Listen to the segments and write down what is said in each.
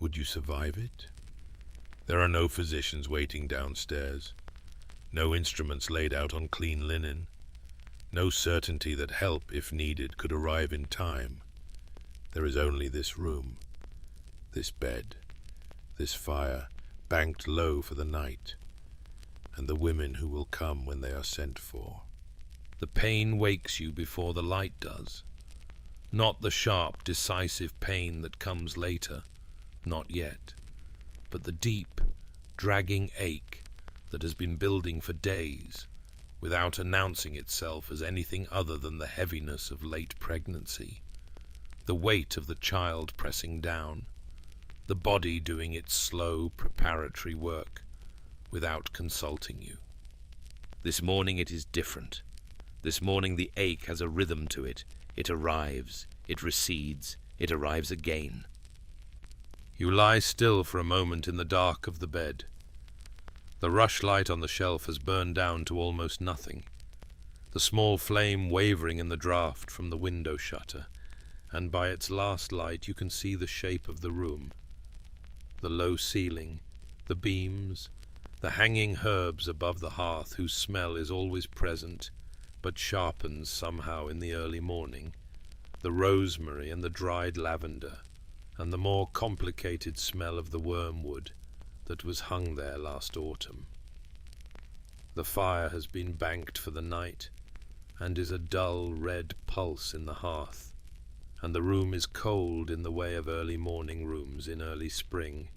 Would you survive it? There are no physicians waiting downstairs, no instruments laid out on clean linen, no certainty that help, if needed, could arrive in time. There is only this room, this bed, this fire banked low for the night, and the women who will come when they are sent for. The pain wakes you before the light does. Not the sharp, decisive pain that comes later, not yet, but the deep, dragging ache that has been building for days, without announcing itself as anything other than the heaviness of late pregnancy, the weight of the child pressing down, the body doing its slow preparatory work without consulting you. This morning it is different. This morning the ache has a rhythm to it. It arrives, it recedes, it arrives again. You lie still for a moment in the dark of the bed. The rushlight on the shelf has burned down to almost nothing, the small flame wavering in the draught from the window shutter, and by its last light you can see the shape of the room. The low ceiling, the beams, the hanging herbs above the hearth whose smell is always present, but sharpens somehow in the early morning, the rosemary and the dried lavender, and the more complicated smell of the wormwood that was hung there last autumn. The fire has been banked for the night, and is a dull red pulse in the hearth, and the room is cold in the way of early morning rooms in early spring,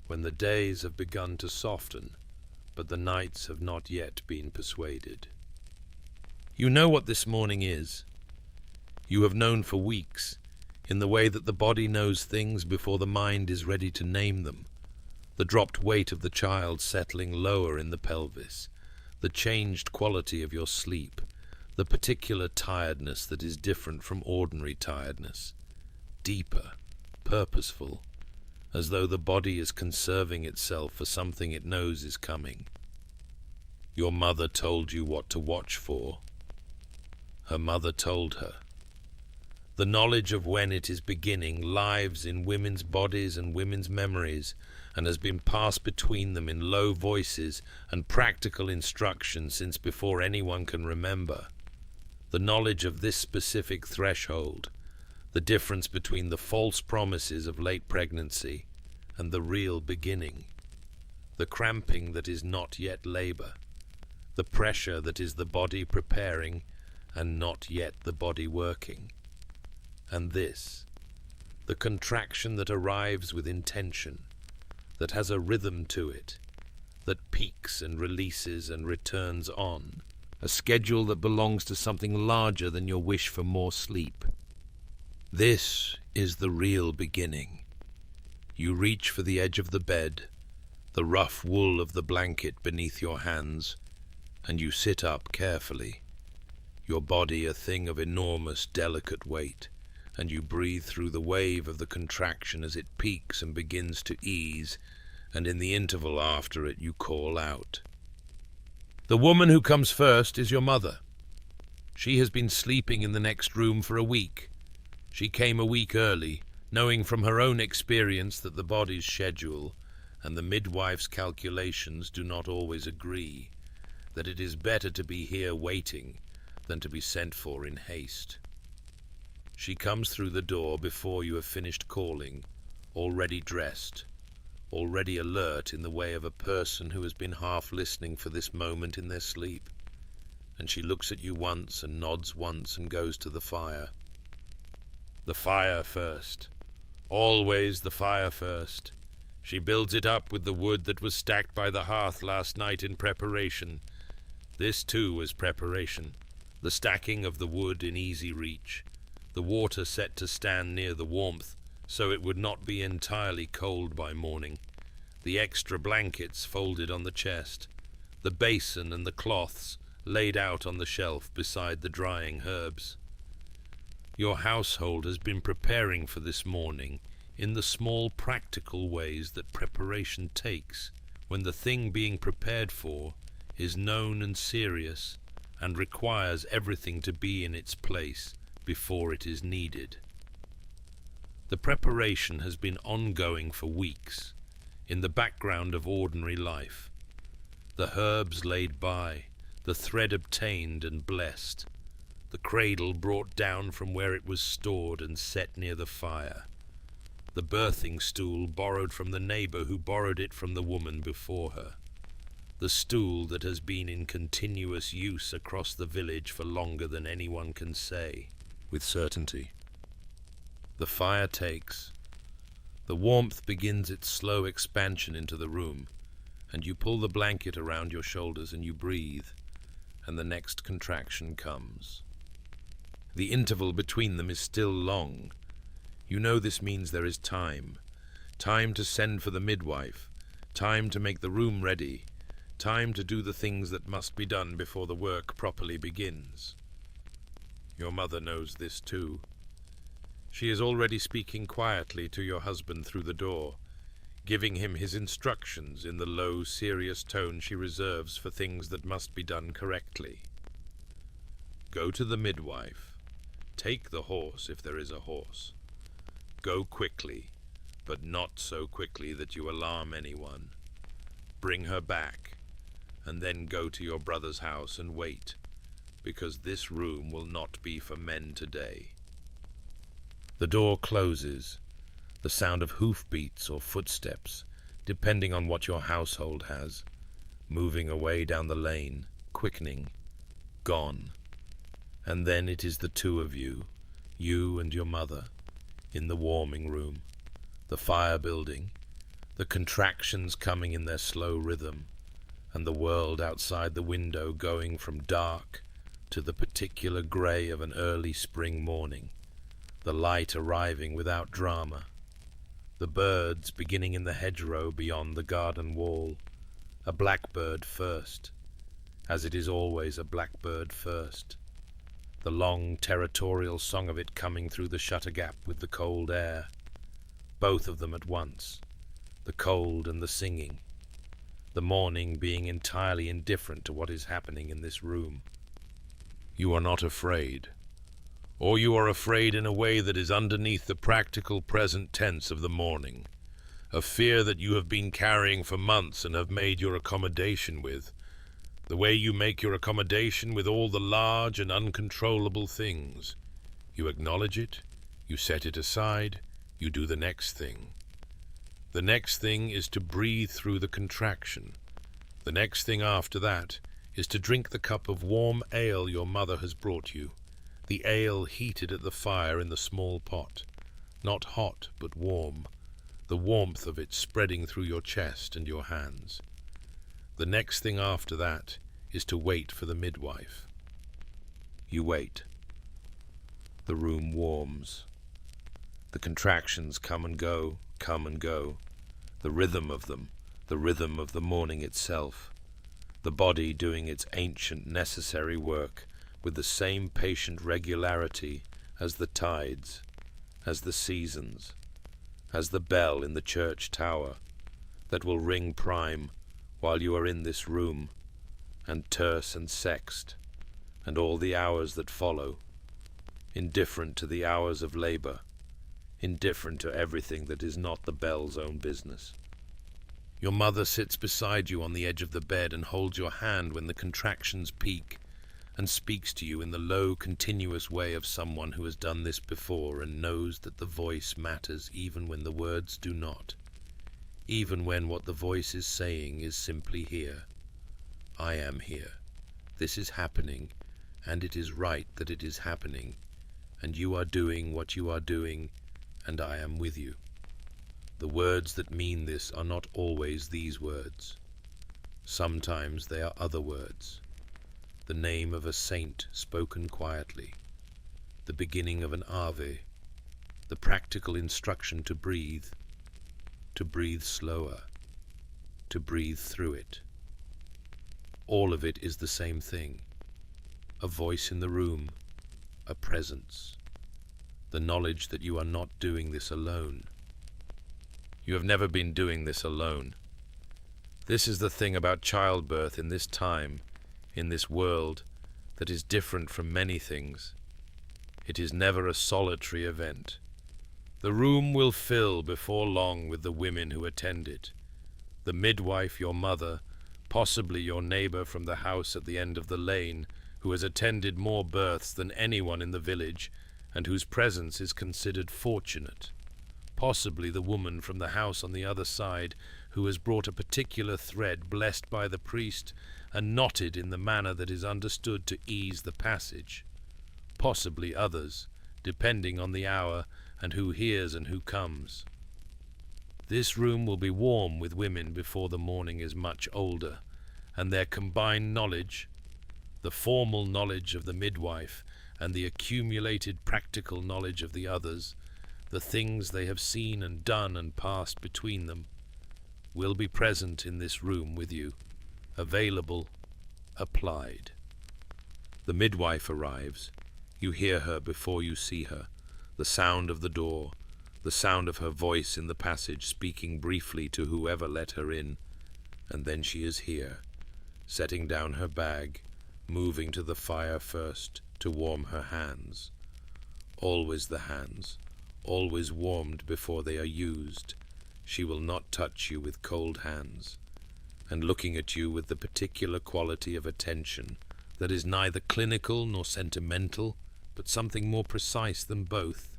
when the days have begun to soften, but the nights have not yet been persuaded. You know what this morning is. You have known for weeks, in the way that the body knows things before the mind is ready to name them. The dropped weight of the child settling lower in the pelvis, the changed quality of your sleep, the particular tiredness that is different from ordinary tiredness, deeper, purposeful, as though the body is conserving itself for something it knows is coming. Your mother told you what to watch for. Her mother told her. The knowledge of when it is beginning lives in women's bodies and women's memories, and has been passed between them in low voices and practical instruction since before anyone can remember. The knowledge of this specific threshold, the difference between the false promises of late pregnancy and the real beginning, the cramping that is not yet labor, the pressure that is the body preparing and not yet the body working. And this, the contraction that arrives with intention, that has a rhythm to it, that peaks and releases and returns on, a schedule that belongs to something larger than your wish for more sleep. This is the real beginning. You reach for the edge of the bed, the rough wool of the blanket beneath your hands, and you sit up carefully, your body a thing of enormous, delicate weight, and you breathe through the wave of the contraction as it peaks and begins to ease, and in the interval after it you call out. The woman who comes first is your mother. She has been sleeping in the next room for a week. She came a week early, knowing from her own experience that the body's schedule and the midwife's calculations do not always agree, that it is better to be here waiting than to be sent for in haste. She comes through the door before you have finished calling, already dressed, already alert in the way of a person who has been half listening for this moment in their sleep, and she looks at you once and nods once and goes to the fire. The fire first. Always the fire first. She builds it up with the wood that was stacked by the hearth last night in preparation. This too was preparation, the stacking of the wood in easy reach, the water set to stand near the warmth so it would not be entirely cold by morning, the extra blankets folded on the chest, the basin and the cloths laid out on the shelf beside the drying herbs. Your household has been preparing for this morning in the small practical ways that preparation takes when the thing being prepared for is known and serious and requires everything to be in its place before it is needed. The preparation has been ongoing for weeks, in the background of ordinary life. The herbs laid by, the thread obtained and blessed, the cradle brought down from where it was stored and set near the fire, the birthing stool borrowed from the neighbor who borrowed it from the woman before her, the stool that has been in continuous use across the village for longer than anyone can say with certainty. The fire takes. The warmth begins its slow expansion into the room, and you pull the blanket around your shoulders and you breathe, and the next contraction comes. The interval between them is still long. You know this means there is time. Time to send for the midwife, time to make the room ready, time to do the things that must be done before the work properly begins. Your mother knows this too. She is already speaking quietly to your husband through the door, giving him his instructions in the low, serious tone she reserves for things that must be done correctly. Go to the midwife. Take the horse if there is a horse. Go quickly, but not so quickly that you alarm anyone. Bring her back, and then go to your brother's house and wait, because this room will not be for men today. The door closes. The sound of hoofbeats or footsteps, depending on what your household has, moving away down the lane, quickening, gone. And then it is the two of you and your mother, in the warming room, the fire building, the contractions coming in their slow rhythm, and the world outside the window going from dark to the particular grey of an early spring morning, the light arriving without drama, the birds beginning in the hedgerow beyond the garden wall, a blackbird first, as it is always a blackbird first, the long territorial song of it coming through the shutter gap with the cold air, both of them at once, the cold and the singing, the morning being entirely indifferent to what is happening in this room. You are not afraid, or you are afraid in a way that is underneath the practical present tense of the morning, a fear that you have been carrying for months and have made your accommodation with, the way you make your accommodation with all the large and uncontrollable things. You acknowledge it, you set it aside, you do the next thing. The next thing is to breathe through the contraction. The next thing after that is to drink the cup of warm ale your mother has brought you, the ale heated at the fire in the small pot, not hot but warm, the warmth of it spreading through your chest and your hands. The next thing after that is to wait for the midwife. You wait. The room warms. The contractions come and go, the rhythm of them, the rhythm of the morning itself, the body doing its ancient necessary work with the same patient regularity as the tides, as the seasons, as the bell in the church tower that will ring prime while you are in this room, and terce and sext, and all the hours that follow, indifferent to the hours of labor, indifferent to everything that is not the bell's own business. Your mother sits beside you on the edge of the bed and holds your hand when the contractions peak, and speaks to you in the low, continuous way of someone who has done this before and knows that the voice matters even when the words do not, even when what the voice is saying is simply here. I am here. This is happening, and it is right that it is happening, and you are doing what you are doing, and I am with you. The words that mean this are not always these words. Sometimes they are other words. The name of a saint spoken quietly, the beginning of an Ave, the practical instruction to breathe slower, to breathe through it. All of it is the same thing. A voice in the room, a presence, the knowledge that you are not doing this alone. You have never been doing this alone. This is the thing about childbirth in this time, in this world, that is different from many things. It is never a solitary event. The room will fill before long with the women who attend it. The midwife, your mother, possibly your neighbor from the house at the end of the lane, who has attended more births than anyone in the village, and whose presence is considered fortunate. Possibly the woman from the house on the other side, who has brought a particular thread blessed by the priest and knotted in the manner that is understood to ease the passage. Possibly others, depending on the hour and who hears and who comes. This room will be warm with women before the morning is much older, and their combined knowledge, the formal knowledge of the midwife and the accumulated practical knowledge of the others, the things they have seen and done and passed between them, will be present in this room with you, available, applied. The midwife arrives. You hear her before you see her, the sound of the door, the sound of her voice in the passage speaking briefly to whoever let her in, and then she is here, setting down her bag, moving to the fire first to warm her hands. Always the hands, always warmed before they are used. She will not touch you with cold hands, and looking at you with the particular quality of attention that is neither clinical nor sentimental, but something more precise than both.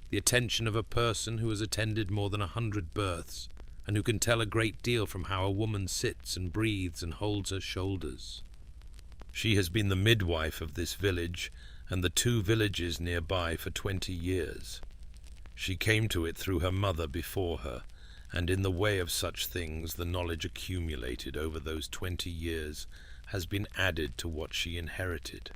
The attention of a person who has attended more than 100 births, and who can tell a great deal from how a woman sits and breathes and holds her shoulders. She has been the midwife of this village and the 2 villages nearby for 20 years. She came to it through her mother before her, and in the way of such things the knowledge accumulated over those 20 years has been added to what she inherited,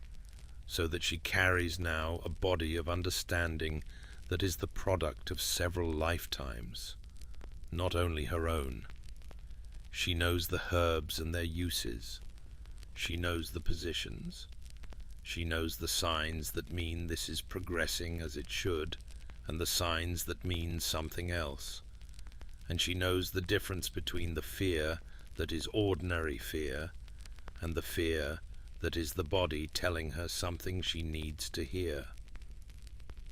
so that she carries now a body of understanding that is the product of several lifetimes, not only her own. She knows the herbs and their uses. She knows the positions. She knows the signs that mean this is progressing as it should, and the signs that mean something else. And she knows the difference between the fear that is ordinary fear and the fear that is the body telling her something she needs to hear.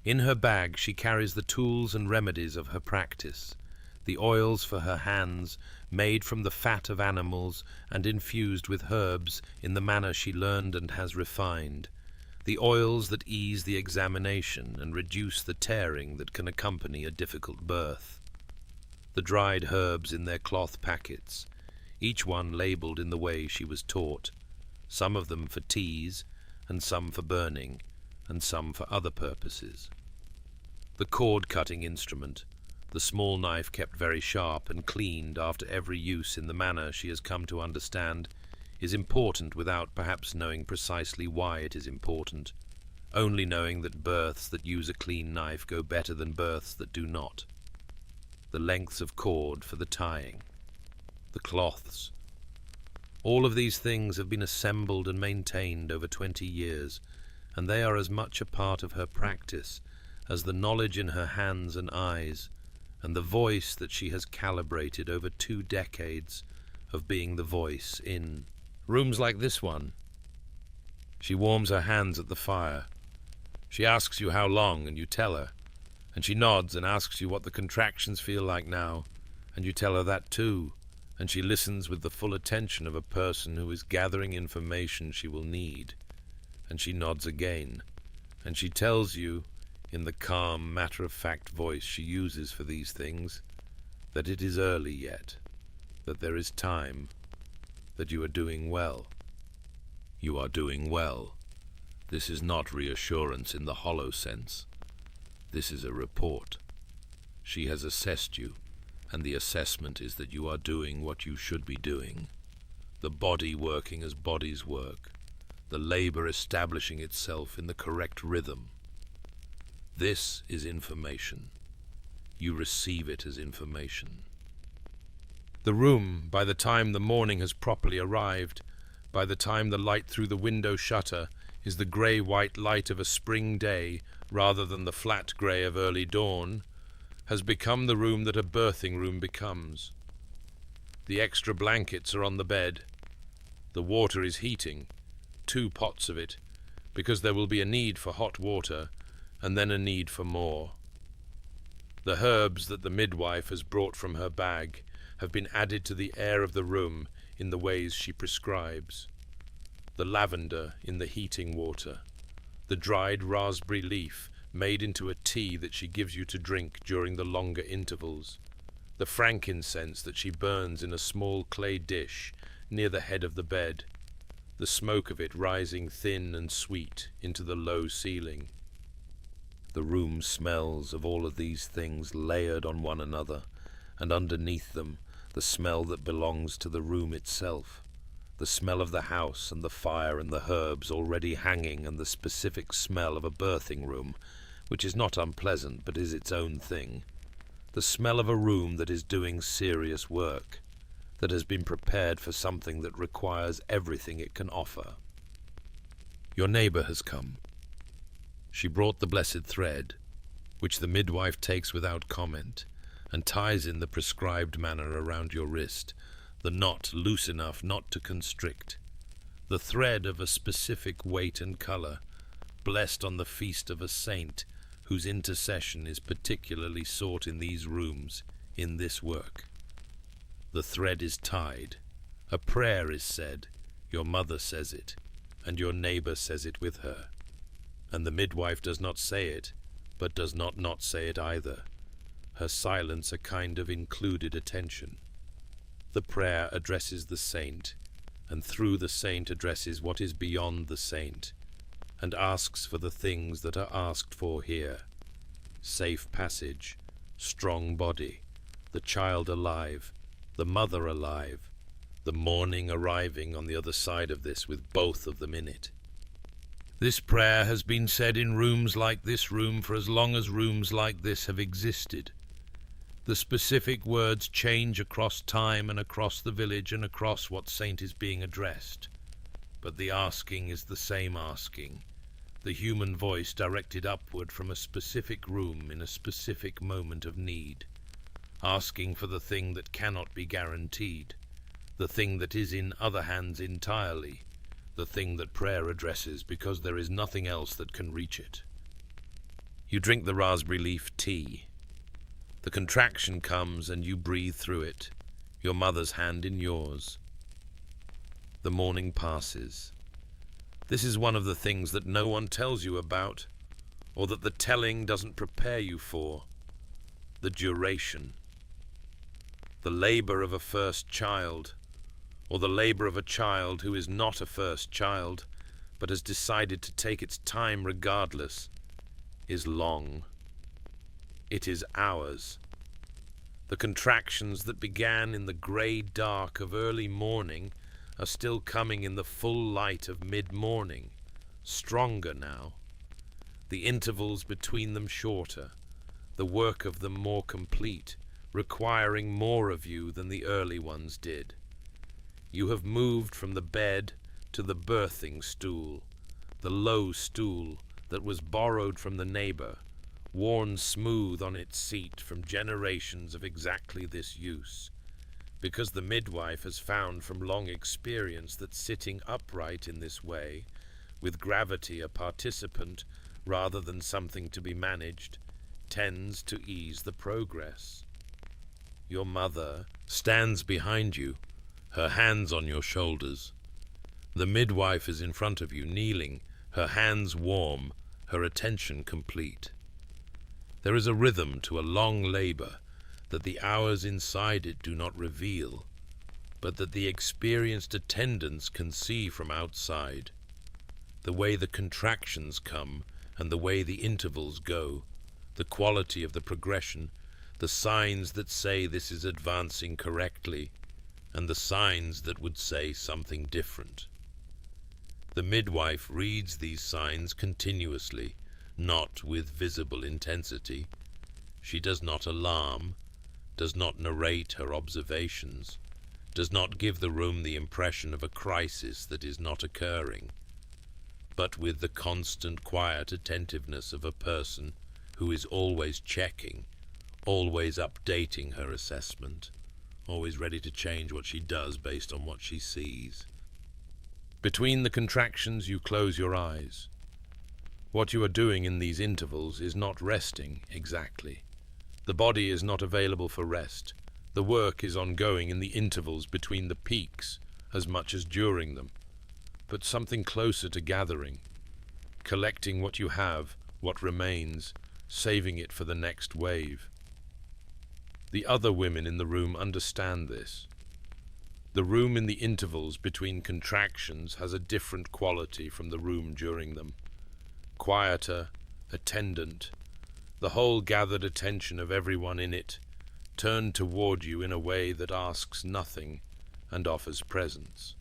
In her bag she carries the tools and remedies of her practice, the oils for her hands, made from the fat of animals and infused with herbs in the manner she learned and has refined, the oils that ease the examination and reduce the tearing that can accompany a difficult birth, the dried herbs in their cloth packets, each one labelled in the way she was taught, some of them for teas, and some for burning, and some for other purposes. The cord-cutting instrument, the small knife kept very sharp and cleaned after every use in the manner she has come to understand, is important without perhaps knowing precisely why it is important, only knowing that births that use a clean knife go better than births that do not. The lengths of cord for the tying, the cloths. All of these things have been assembled and maintained over 20 years, and they are as much a part of her practice as the knowledge in her hands and eyes, and the voice that she has calibrated over 2 decades of being the voice in rooms like this one. She warms her hands at the fire. She asks you how long, and you tell her, and she nods and asks you what the contractions feel like now, and you tell her that too, and she listens with the full attention of a person who is gathering information she will need, and she nods again, and she tells you, in the calm, matter-of-fact voice she uses for these things, that it is early yet, that there is time, that you are doing well. You are doing well. This is not reassurance in the hollow sense. This is a report. She has assessed you, and the assessment is that you are doing what you should be doing, the body working as bodies work, the labor establishing itself in the correct rhythm. This is information. You receive it as information. The room, by the time the morning has properly arrived, by the time the light through the window shutter is the grey-white light of a spring day rather than the flat grey of early dawn, has become the room that a birthing room becomes. The extra blankets are on the bed. The water is heating, 2 pots of it, because there will be a need for hot water, and then a need for more. The herbs that the midwife has brought from her bag have been added to the air of the room in the ways she prescribes. The lavender in the heating water, the dried raspberry leaf made into a tea that she gives you to drink during the longer intervals, the frankincense that she burns in a small clay dish near the head of the bed, the smoke of it rising thin and sweet into the low ceiling. The room smells of all of these things layered on one another, and underneath them the smell that belongs to the room itself, the smell of the house and the fire and the herbs already hanging, and the specific smell of a birthing room, which is not unpleasant but is its own thing, the smell of a room that is doing serious work, that has been prepared for something that requires everything it can offer. Your neighbor has come. She brought the blessed thread, which the midwife takes without comment, and ties in the prescribed manner around your wrist, the knot loose enough not to constrict, the thread of a specific weight and color, blessed on the feast of a saint whose intercession is particularly sought in these rooms, in this work. The thread is tied, a prayer is said, your mother says it, and your neighbor says it with her. And the midwife does not say it, but does not say it either, her silence a kind of included attention. The prayer addresses the saint, and through the saint addresses what is beyond the saint, and asks for the things that are asked for here: safe passage, strong body, the child alive, the mother alive, the morning arriving on the other side of this with both of them in it. This prayer has been said in rooms like this room for as long as rooms like this have existed. The specific words change across time and across the village and across what saint is being addressed. But the asking is the same asking, the human voice directed upward from a specific room in a specific moment of need, asking for the thing that cannot be guaranteed, the thing that is in other hands entirely, the thing that prayer addresses because there is nothing else that can reach it. You drink the raspberry leaf tea. The contraction comes and you breathe through it, your mother's hand in yours. The morning passes. This is one of the things that no one tells you about, or that the telling doesn't prepare you for: the duration. The labor of a first child, or the labor of a child who is not a first child, but has decided to take its time regardless, is long. It is hours. The contractions that began in the grey dark of early morning are still coming in the full light of mid-morning, stronger now. The intervals between them shorter, the work of them more complete, requiring more of you than the early ones did. You have moved from the bed to the birthing stool, the low stool that was borrowed from the neighbor, worn smooth on its seat from generations of exactly this use, because the midwife has found from long experience that sitting upright in this way, with gravity a participant rather than something to be managed, tends to ease the progress. Your mother stands behind you, her hands on your shoulders. The midwife is in front of you, kneeling, her hands warm, her attention complete. There is a rhythm to a long labor that the hours inside it do not reveal, but that the experienced attendants can see from outside. The way the contractions come and the way the intervals go, the quality of the progression, the signs that say this is advancing correctly, and the signs that would say something different. The midwife reads these signs continuously, not with visible intensity. She does not alarm, does not narrate her observations, does not give the room the impression of a crisis that is not occurring, but with the constant quiet attentiveness of a person who is always checking, always updating her assessment, always ready to change what she does based on what she sees. Between the contractions you close your eyes. What you are doing in these intervals is not resting exactly, The body is not available for rest. The work is ongoing in the intervals between the peaks as much as during them, but something closer to gathering, collecting what you have, what remains, saving it for the next wave. The other women in the room understand this. The room in the intervals between contractions has a different quality from the room during them. Quieter, attendant, the whole gathered attention of everyone in it, turned toward you in a way that asks nothing and offers presence.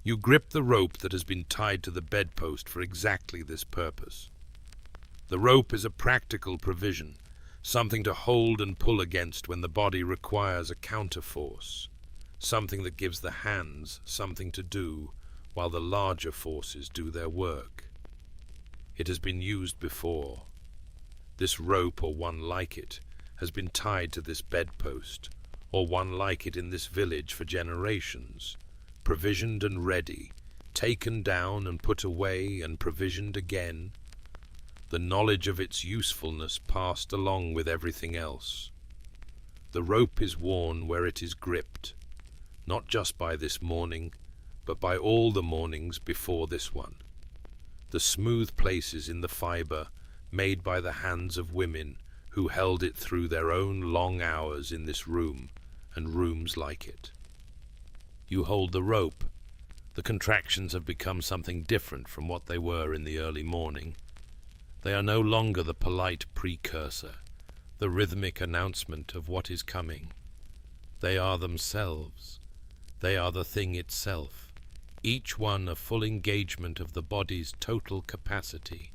You grip the rope that has been tied to the bedpost for exactly this purpose. The rope is a practical provision, something to hold and pull against when the body requires a counterforce, something that gives the hands something to do while the larger forces do their work. It has been used before. This rope, or one like it, has been tied to this bedpost, or one like it in this village for generations, provisioned and ready, taken down and put away and provisioned again, the knowledge of its usefulness passed along with everything else. The rope is worn where it is gripped, not just by this morning, but by all the mornings before this one. The smooth places in the fibre made by the hands of women who held it through their own long hours in this room and rooms like it. You hold the rope. The contractions have become something different from what they were in the early morning. They are no longer the polite precursor, the rhythmic announcement of what is coming. They are themselves. They are the thing itself, each one a full engagement of the body's total capacity,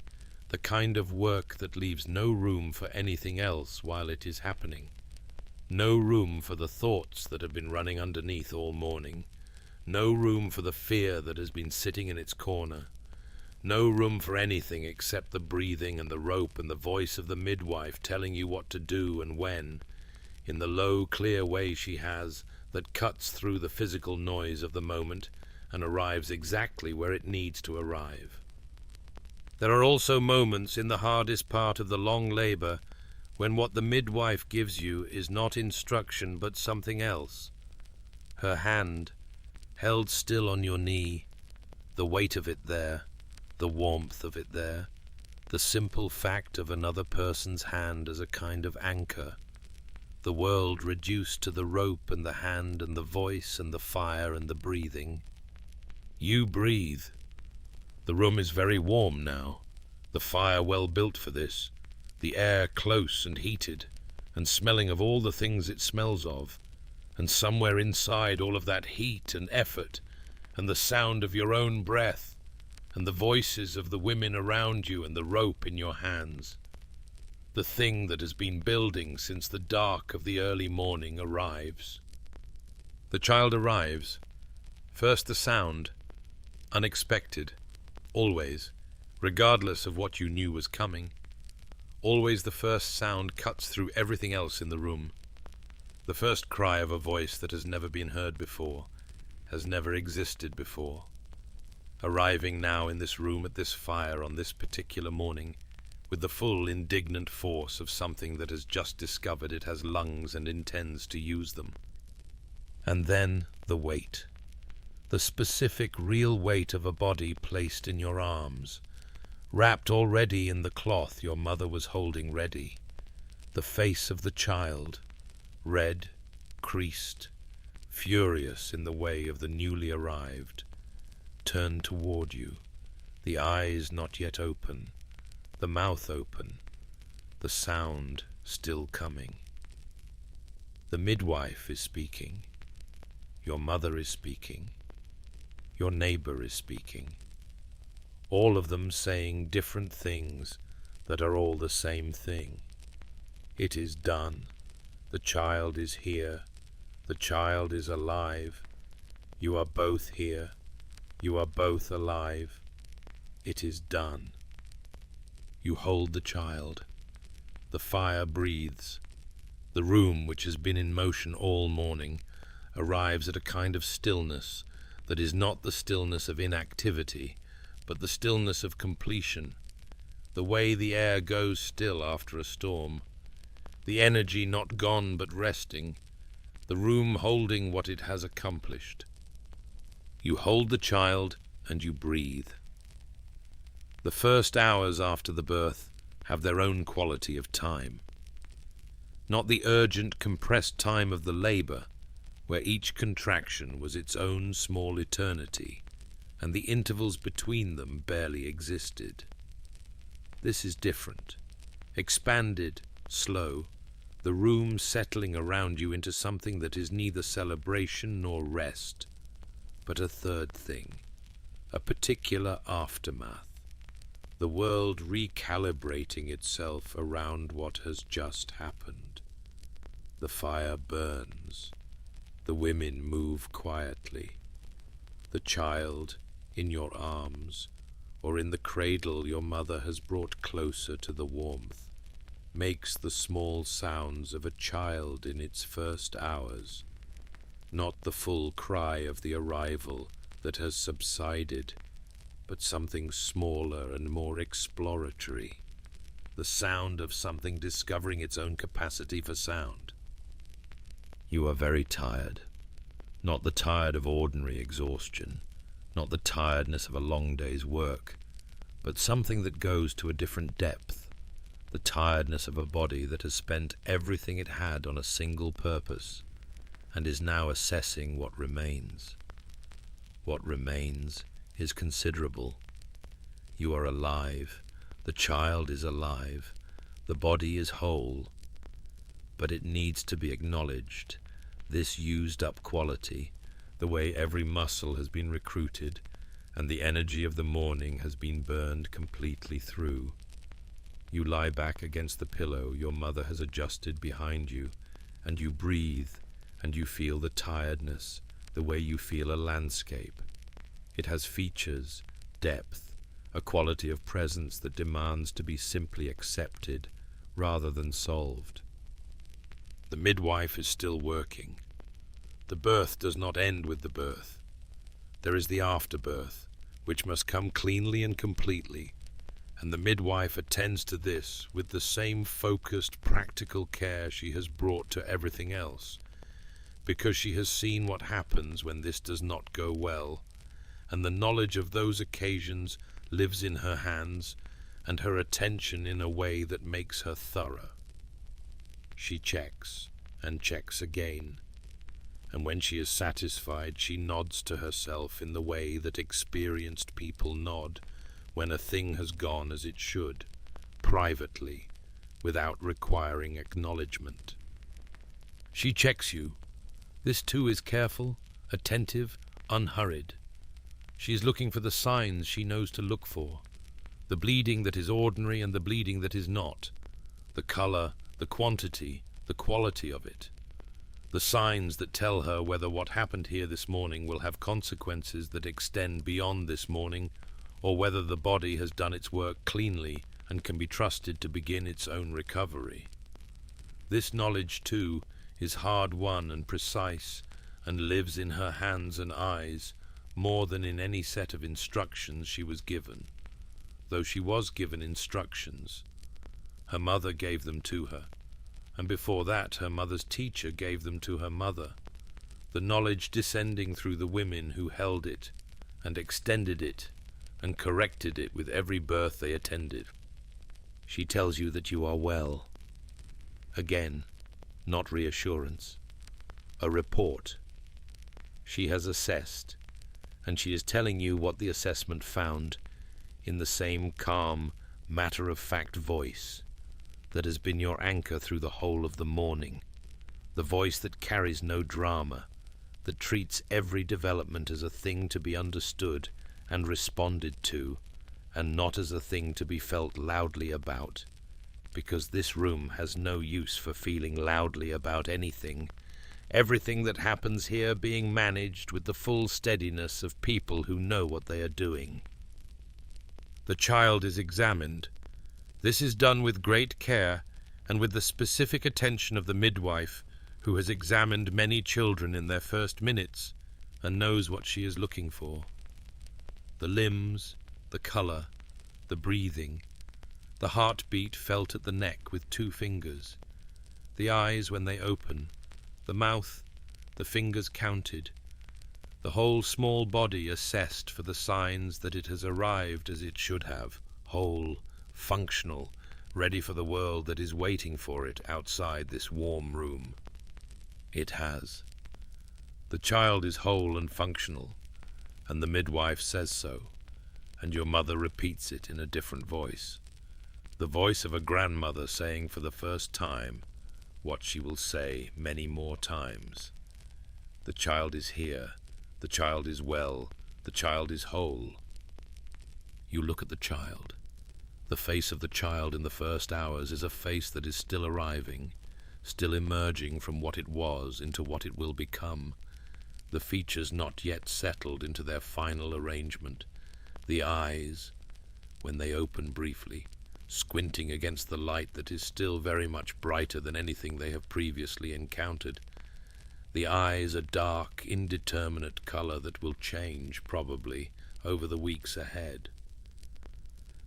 the kind of work that leaves no room for anything else while it is happening. No room for the thoughts that have been running underneath all morning. No room for the fear that has been sitting in its corner. No room for anything except the breathing and the rope and the voice of the midwife telling you what to do and when, in the low, clear way she has that cuts through the physical noise of the moment and arrives exactly where it needs to arrive. There are also moments in the hardest part of the long labor when what the midwife gives you is not instruction but something else. Her hand, held still on your knee, the weight of it there, the warmth of it there, the simple fact of another person's hand as a kind of anchor, the world reduced to the rope and the hand and the voice and the fire and the breathing. You breathe. The room is very warm now, the fire well built for this, the air close and heated, and smelling of all the things it smells of, and somewhere inside all of that heat and effort, and the sound of your own breath, and the voices of the women around you and the rope in your hands. The thing that has been building since the dark of the early morning arrives. The child arrives. First the sound, unexpected, always, regardless of what you knew was coming. Always the first sound cuts through everything else in the room. The first cry of a voice that has never been heard before, has never existed before. Arriving now in this room at this fire on this particular morning, with the full indignant force of something that has just discovered it has lungs and intends to use them. And then the weight. The specific real weight of a body placed in your arms, wrapped already in the cloth your mother was holding ready. The face of the child, red, creased, furious in the way of the newly arrived, turned toward you, the eyes not yet open, the mouth open, the sound still coming. The midwife is speaking. Your mother is speaking. Your neighbor is speaking. All of them saying different things that are all the same thing. It is done. The child is here. The child is alive. You are both here. You are both alive. It is done. You hold the child. The fire breathes. The room, which has been in motion all morning, arrives at a kind of stillness that is not the stillness of inactivity, but the stillness of completion, the way the air goes still after a storm. the energy not gone but resting, the room holding what it has accomplished. You hold the child and you breathe. The first hours after the birth have their own quality of time. Not the urgent, compressed time of the labor, where each contraction was its own small eternity, and the intervals between them barely existed. This is different. Expanded, slow, the room settling around you into something that is neither celebration nor rest, but a third thing, a particular aftermath, the world recalibrating itself around what has just happened. The fire burns. The women move quietly. The child, in your arms, or in the cradle your mother has brought closer to the warmth, makes the small sounds of a child in its first hours, not the full cry of the arrival that has subsided, but something smaller and more exploratory, the sound of something discovering its own capacity for sound. You are very tired, not the tired of ordinary exhaustion, not the tiredness of a long day's work, but something that goes to a different depth, the tiredness of a body that has spent everything it had on a single purpose and is now assessing what remains. What remains is considerable. You are alive, the child is alive, the body is whole, but it needs to be acknowledged, this used-up quality, the way every muscle has been recruited and the energy of the morning has been burned completely through. You lie back against the pillow your mother has adjusted behind you, and you breathe, and you feel the tiredness, the way you feel a landscape. It has features, depth, a quality of presence that demands to be simply accepted rather than solved. The midwife is still working. The birth does not end with the birth. There is the afterbirth, which must come cleanly and completely, and the midwife attends to this with the same focused, practical care she has brought to everything else, because she has seen what happens when this does not go well, and the knowledge of those occasions lives in her hands and her attention in a way that makes her thorough. She checks and checks again, and when she is satisfied she nods to herself in the way that experienced people nod when a thing has gone as it should, privately, without requiring acknowledgement. She checks you. This too is careful, attentive, unhurried. She is looking for the signs she knows to look for, the bleeding that is ordinary and the bleeding that is not, the color, the quantity, the quality of it, the signs that tell her whether what happened here this morning will have consequences that extend beyond this morning, or whether the body has done its work cleanly and can be trusted to begin its own recovery. This knowledge, too, is hard-won and precise, and lives in her hands and eyes more than in any set of instructions she was given, though she was given instructions. Her mother gave them to her, and before that her mother's teacher gave them to her mother, the knowledge descending through the women who held it, and extended it, and corrected it with every birth they attended. She tells you that you are well. Again, not reassurance, a report. She has assessed, and she is telling you what the assessment found in the same calm, matter-of-fact voice that has been your anchor through the whole of the morning, the voice that carries no drama, that treats every development as a thing to be understood and responded to, and not as a thing to be felt loudly about, because this room has no use for feeling loudly about anything, everything that happens here being managed with the full steadiness of people who know what they are doing. The child is examined. This is done with great care and with the specific attention of the midwife who has examined many children in their first minutes and knows what she is looking for. The limbs, the color, the breathing, the heartbeat felt at the neck with 2 fingers, the eyes when they open, the mouth, the fingers counted, the whole small body assessed for the signs that it has arrived as it should have, whole, functional, ready for the world that is waiting for it outside this warm room. It has. The child is whole and functional, and the midwife says so, and your mother repeats it in a different voice, the voice of a grandmother saying for the first time what she will say many more times. The child is here, the child is well, the child is whole. You look at the child. The face of the child in the first hours is a face that is still arriving, still emerging from what it was into what it will become, the features not yet settled into their final arrangement, the eyes, when they open briefly, squinting against the light that is still very much brighter than anything they have previously encountered. The eyes a dark, indeterminate color that will change, probably, over the weeks ahead.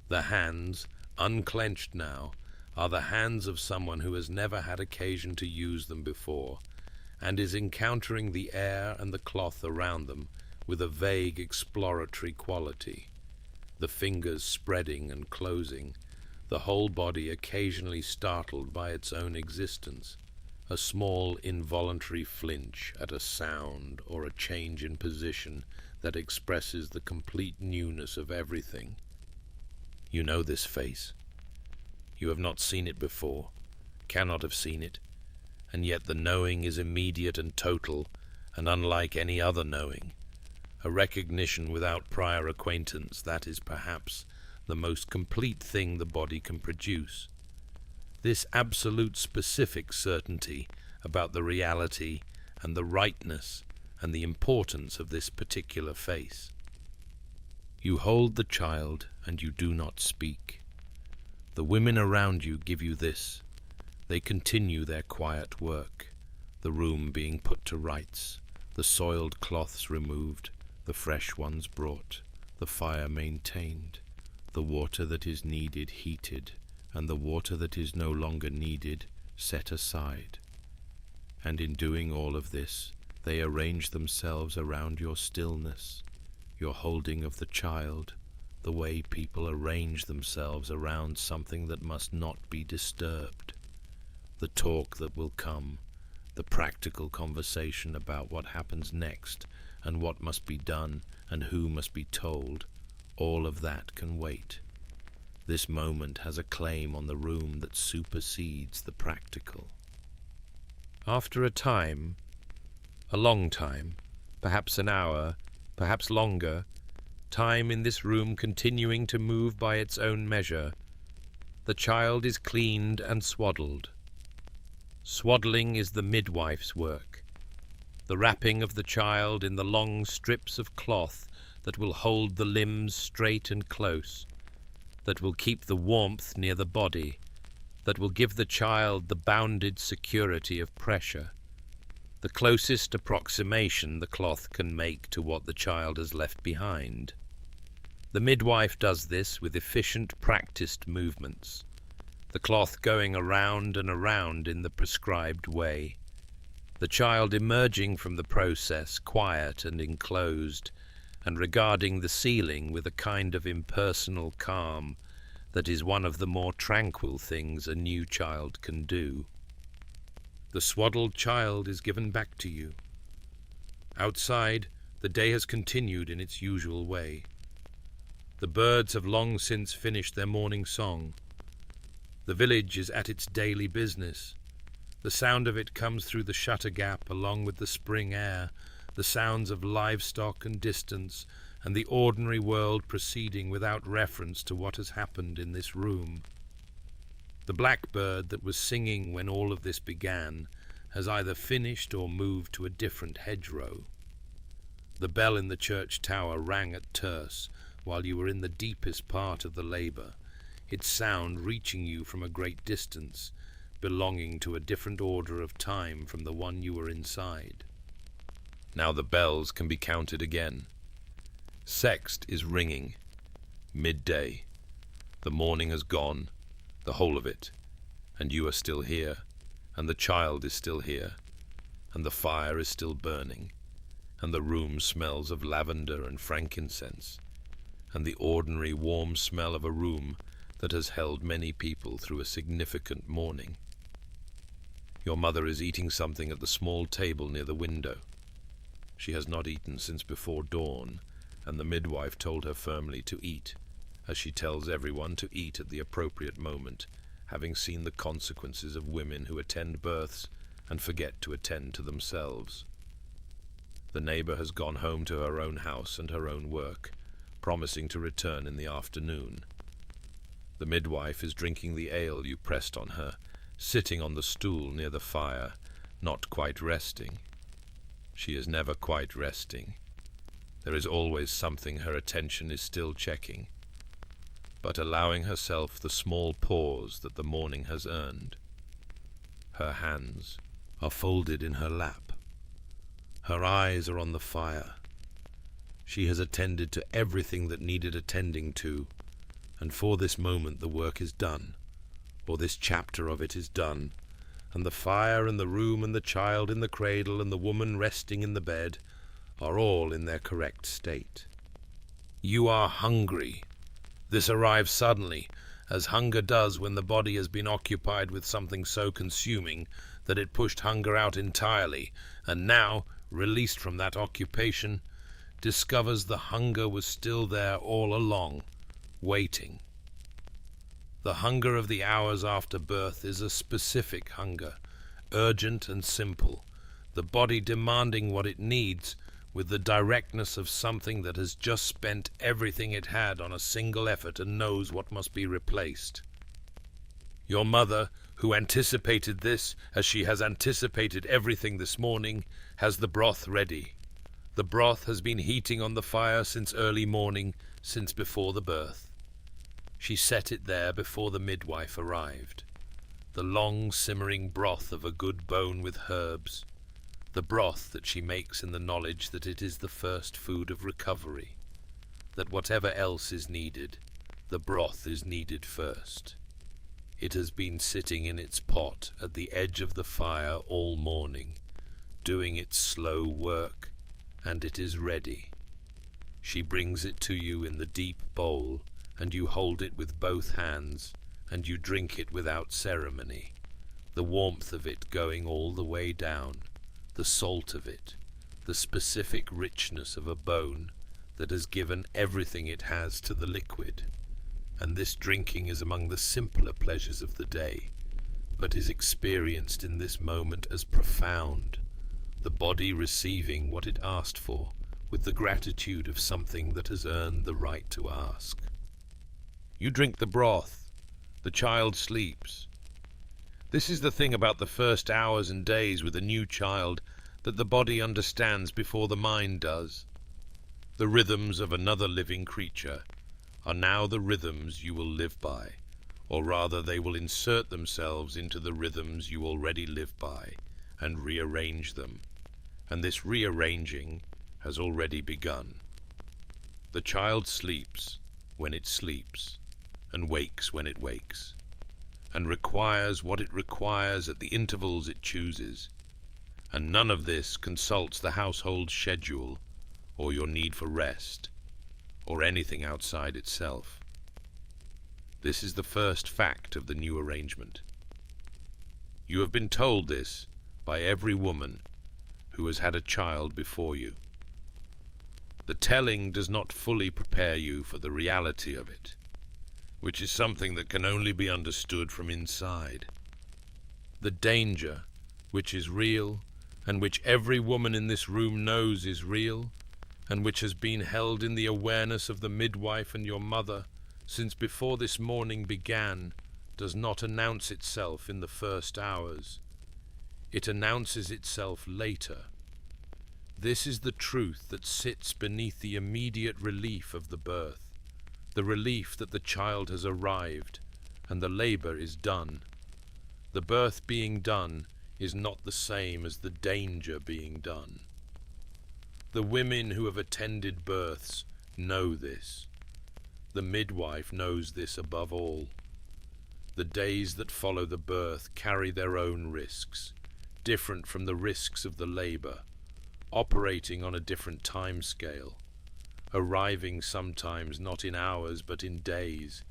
The hands, unclenched now, are the hands of someone who has never had occasion to use them before, and is encountering the air and the cloth around them with a vague exploratory quality, the fingers spreading and closing, the whole body occasionally startled by its own existence, a small involuntary flinch at a sound or a change in position that expresses the complete newness of everything. You know this face. You have not seen it before, cannot have seen it, and yet the knowing is immediate and total, and unlike any other knowing. A recognition without prior acquaintance, that is perhaps the most complete thing the body can produce. This absolute specific certainty about the reality and the rightness and the importance of this particular face. You hold the child and you do not speak. The women around you give you this. They continue their quiet work, the room being put to rights, the soiled cloths removed, the fresh ones brought, the fire maintained, the water that is needed heated, and the water that is no longer needed set aside. And in doing all of this, they arrange themselves around your stillness, your holding of the child, the way people arrange themselves around something that must not be disturbed, the talk that will come, the practical conversation about what happens next and what must be done and who must be told, all of that can wait. This moment has a claim on the room that supersedes the practical. After a time, a long time, perhaps an hour, perhaps longer, time in this room continuing to move by its own measure, the child is cleaned and swaddled. Swaddling is the midwife's work, the wrapping of the child in the long strips of cloth that will hold the limbs straight and close, that will keep the warmth near the body, that will give the child the bounded security of pressure, the closest approximation the cloth can make to what the child has left behind. The midwife does this with efficient, practiced movements, the cloth going around and around in the prescribed way, the child emerging from the process quiet and enclosed, and regarding the ceiling with a kind of impersonal calm that is one of the more tranquil things a new child can do. The swaddled child is given back to you. Outside, the day has continued in its usual way. The birds have long since finished their morning song. The village is at its daily business. The sound of it comes through the shutter gap along with the spring air, the sounds of livestock and distance, and the ordinary world proceeding without reference to what has happened in this room. The blackbird that was singing when all of this began has either finished or moved to a different hedgerow. The bell in the church tower rang at terce while you were in the deepest part of the labour, its sound reaching you from a great distance, belonging to a different order of time from the one you were inside. Now the bells can be counted again. Sext is ringing. Midday. The morning has gone, the whole of it, and you are still here, and the child is still here, and the fire is still burning, and the room smells of lavender and frankincense, and the ordinary warm smell of a room that has held many people through a significant morning. Your mother is eating something at the small table near the window. She has not eaten since before dawn, and the midwife told her firmly to eat, as she tells everyone to eat at the appropriate moment, having seen the consequences of women who attend births and forget to attend to themselves. The neighbor has gone home to her own house and her own work, promising to return in the afternoon. The midwife is drinking the ale you pressed on her, sitting on the stool near the fire, not quite resting. She is never quite resting. There is always something her attention is still checking, but allowing herself the small pause that the morning has earned. Her hands are folded in her lap. Her eyes are on the fire. She has attended to everything that needed attending to, and for this moment the work is done, or this chapter of it is done, and the fire and the room and the child in the cradle and the woman resting in the bed are all in their correct state. You are hungry. This arrives suddenly, as hunger does when the body has been occupied with something so consuming that it pushed hunger out entirely, and now, released from that occupation, discovers the hunger was still there all along, waiting. The hunger of the hours after birth is a specific hunger, urgent and simple, the body demanding what it needs with the directness of something that has just spent everything it had on a single effort and knows what must be replaced. Your mother, who anticipated this as she has anticipated everything this morning, has the broth ready. The broth has been heating on the fire since early morning, since before the birth. She set it there before the midwife arrived. The long simmering broth of a good bone with herbs. The broth that she makes in the knowledge that it is the first food of recovery. That whatever else is needed, the broth is needed first. It has been sitting in its pot at the edge of the fire all morning, doing its slow work, and it is ready. She brings it to you in the deep bowl, and you hold it with both hands, and you drink it without ceremony, the warmth of it going all the way down, the salt of it, the specific richness of a bone that has given everything it has to the liquid. And this drinking is among the simpler pleasures of the day, but is experienced in this moment as profound, the body receiving what it asked for with the gratitude of something that has earned the right to ask. You drink the broth. The child sleeps. This is the thing about the first hours and days with a new child that the body understands before the mind does. The rhythms of another living creature are now the rhythms you will live by, or rather they will insert themselves into the rhythms you already live by and rearrange them, and this rearranging has already begun. The child sleeps when it sleeps, and wakes when it wakes, and requires what it requires at the intervals it chooses, and none of this consults the household schedule, or your need for rest, or anything outside itself. This is the first fact of the new arrangement. You have been told this by every woman who has had a child before you. The telling does not fully prepare you for the reality of it, which is something that can only be understood from inside. The danger, which is real, and which every woman in this room knows is real, and which has been held in the awareness of the midwife and your mother since before this morning began, does not announce itself in the first hours. It announces itself later. This is the truth that sits beneath the immediate relief of the birth, the relief that the child has arrived, and the labor is done. The birth being done is not the same as the danger being done. The women who have attended births know this. The midwife knows this above all. The days that follow the birth carry their own risks, different from the risks of the labor, operating on a different time scale, arriving sometimes not in hours but in days,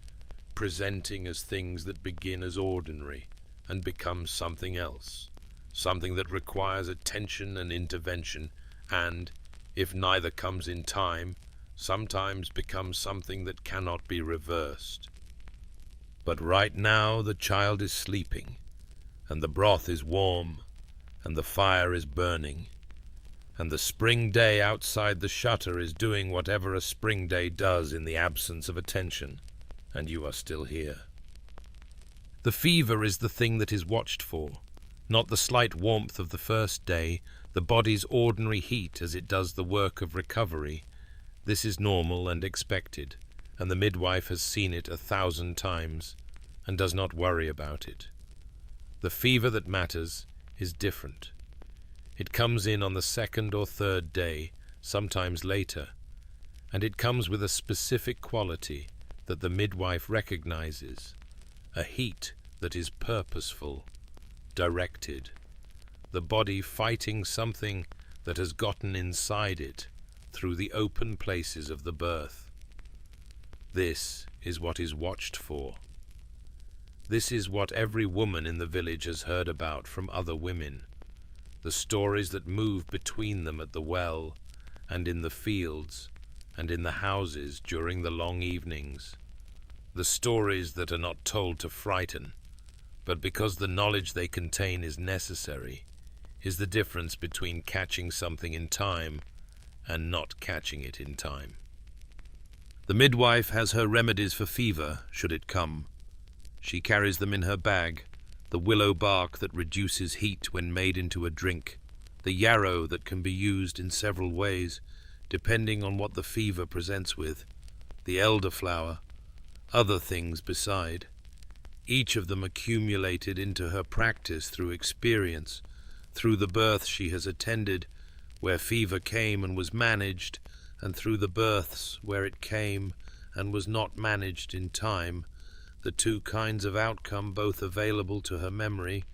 presenting as things that begin as ordinary and become something else, something that requires attention and intervention and, if neither comes in time, sometimes becomes something that cannot be reversed. But right now the child is sleeping, and the broth is warm, and the fire is burning, and the spring day outside the shutter is doing whatever a spring day does in the absence of attention, and you are still here. The fever is the thing that is watched for, not the slight warmth of the first day, the body's ordinary heat as it does the work of recovery. This is normal and expected, and the midwife has seen it 1,000 times and does not worry about it. The fever that matters is different. It comes in on the 2nd or 3rd day, sometimes later, and it comes with a specific quality that the midwife recognizes, a heat that is purposeful, directed, the body fighting something that has gotten inside it through the open places of the birth. This is what is watched for. This is what every woman in the village has heard about from other women, the stories that move between them at the well and in the fields and in the houses during the long evenings, the stories that are not told to frighten, but because the knowledge they contain is necessary, is the difference between catching something in time and not catching it in time. The midwife has her remedies for fever, should it come. She carries them in her bag, the willow bark that reduces heat when made into a drink, the yarrow that can be used in several ways, depending on what the fever presents with, the elderflower, other things beside, each of them accumulated into her practice through experience, through the birth she has attended, where fever came and was managed, and through the births where it came and was not managed in time, the two kinds of outcome both available to her memory,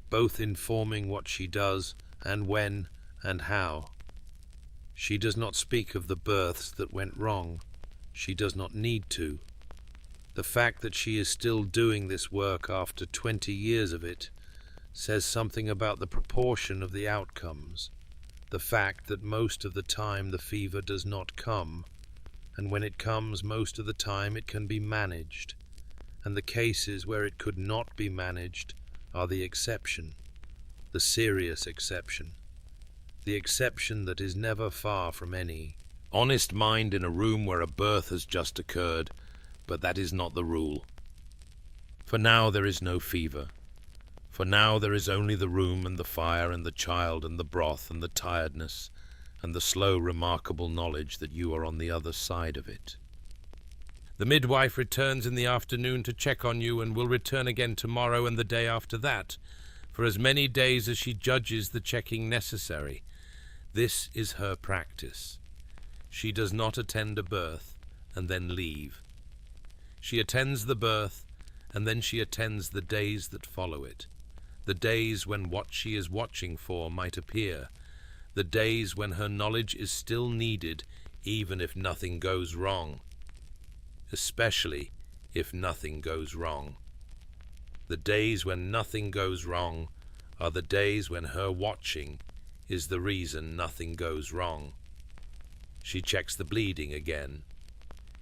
both informing what she does and when and how. She does not speak of the births that went wrong. She does not need to. The fact that she is still doing this work after 20 years of it says something about the proportion of the outcomes, the fact that most of the time the fever does not come, and when it comes most of the time it can be managed, and the cases where it could not be managed are the exception, the serious exception, the exception that is never far from any honest mind in a room where a birth has just occurred, but that is not the rule. For now there is no fever. For now there is only the room and the fire and the child and the broth and the tiredness and the slow, remarkable knowledge that you are on the other side of it. The midwife returns in the afternoon to check on you and will return again tomorrow and the day after that, for as many days as she judges the checking necessary. This is her practice. She does not attend a birth and then leave. She attends the birth, and then she attends the days that follow it, the days when what she is watching for might appear, the days when her knowledge is still needed even if nothing goes wrong, especially if nothing goes wrong. The days when nothing goes wrong are the days when her watching is the reason nothing goes wrong. She checks the bleeding again.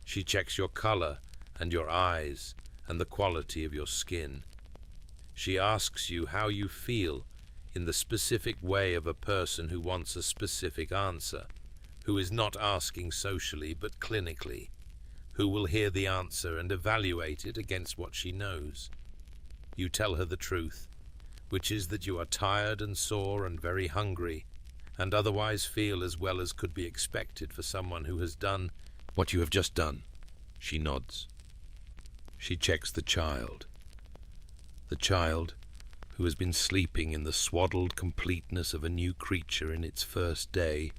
She checks your color and your eyes and the quality of your skin. She asks you how you feel in the specific way of a person who wants a specific answer, who is not asking socially but clinically, who will hear the answer and evaluate it against what she knows. You tell her the truth, which is that you are tired and sore and very hungry, and otherwise feel as well as could be expected for someone who has done what you have just done. She nods. She checks the child, who has been sleeping in the swaddled completeness of a new creature in its first day,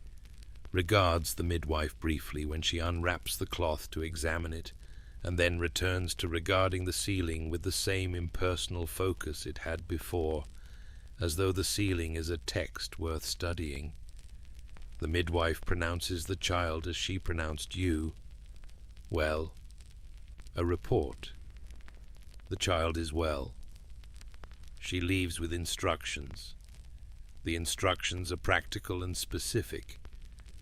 regards the midwife briefly when she unwraps the cloth to examine it and then returns to regarding the ceiling with the same impersonal focus it had before, as though the ceiling is a text worth studying. The midwife pronounces the child as she pronounced you. Well, a report. The child is well. She leaves with instructions. The instructions are practical and specific,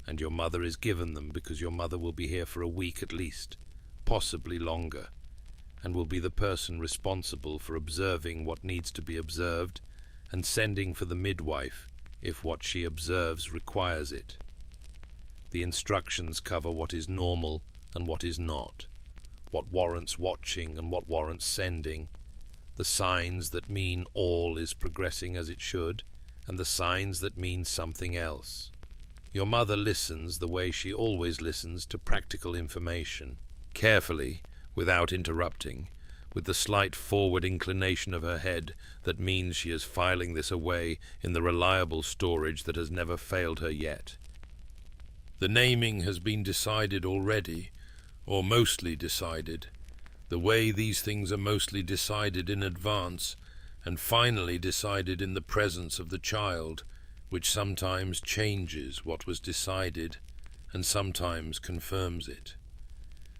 and your mother is given them because your mother will be here for a week at least, possibly longer, and will be the person responsible for observing what needs to be observed and sending for the midwife if what she observes requires it. The instructions cover what is normal and what is not, what warrants watching and what warrants sending, the signs that mean all is progressing as it should, and the signs that mean something else. Your mother listens the way she always listens to practical information, carefully, without interrupting, with the slight forward inclination of her head that means she is filing this away in the reliable storage that has never failed her yet. The naming has been decided already, or mostly decided, the way these things are mostly decided in advance, and finally decided in the presence of the child, which sometimes changes what was decided and sometimes confirms it.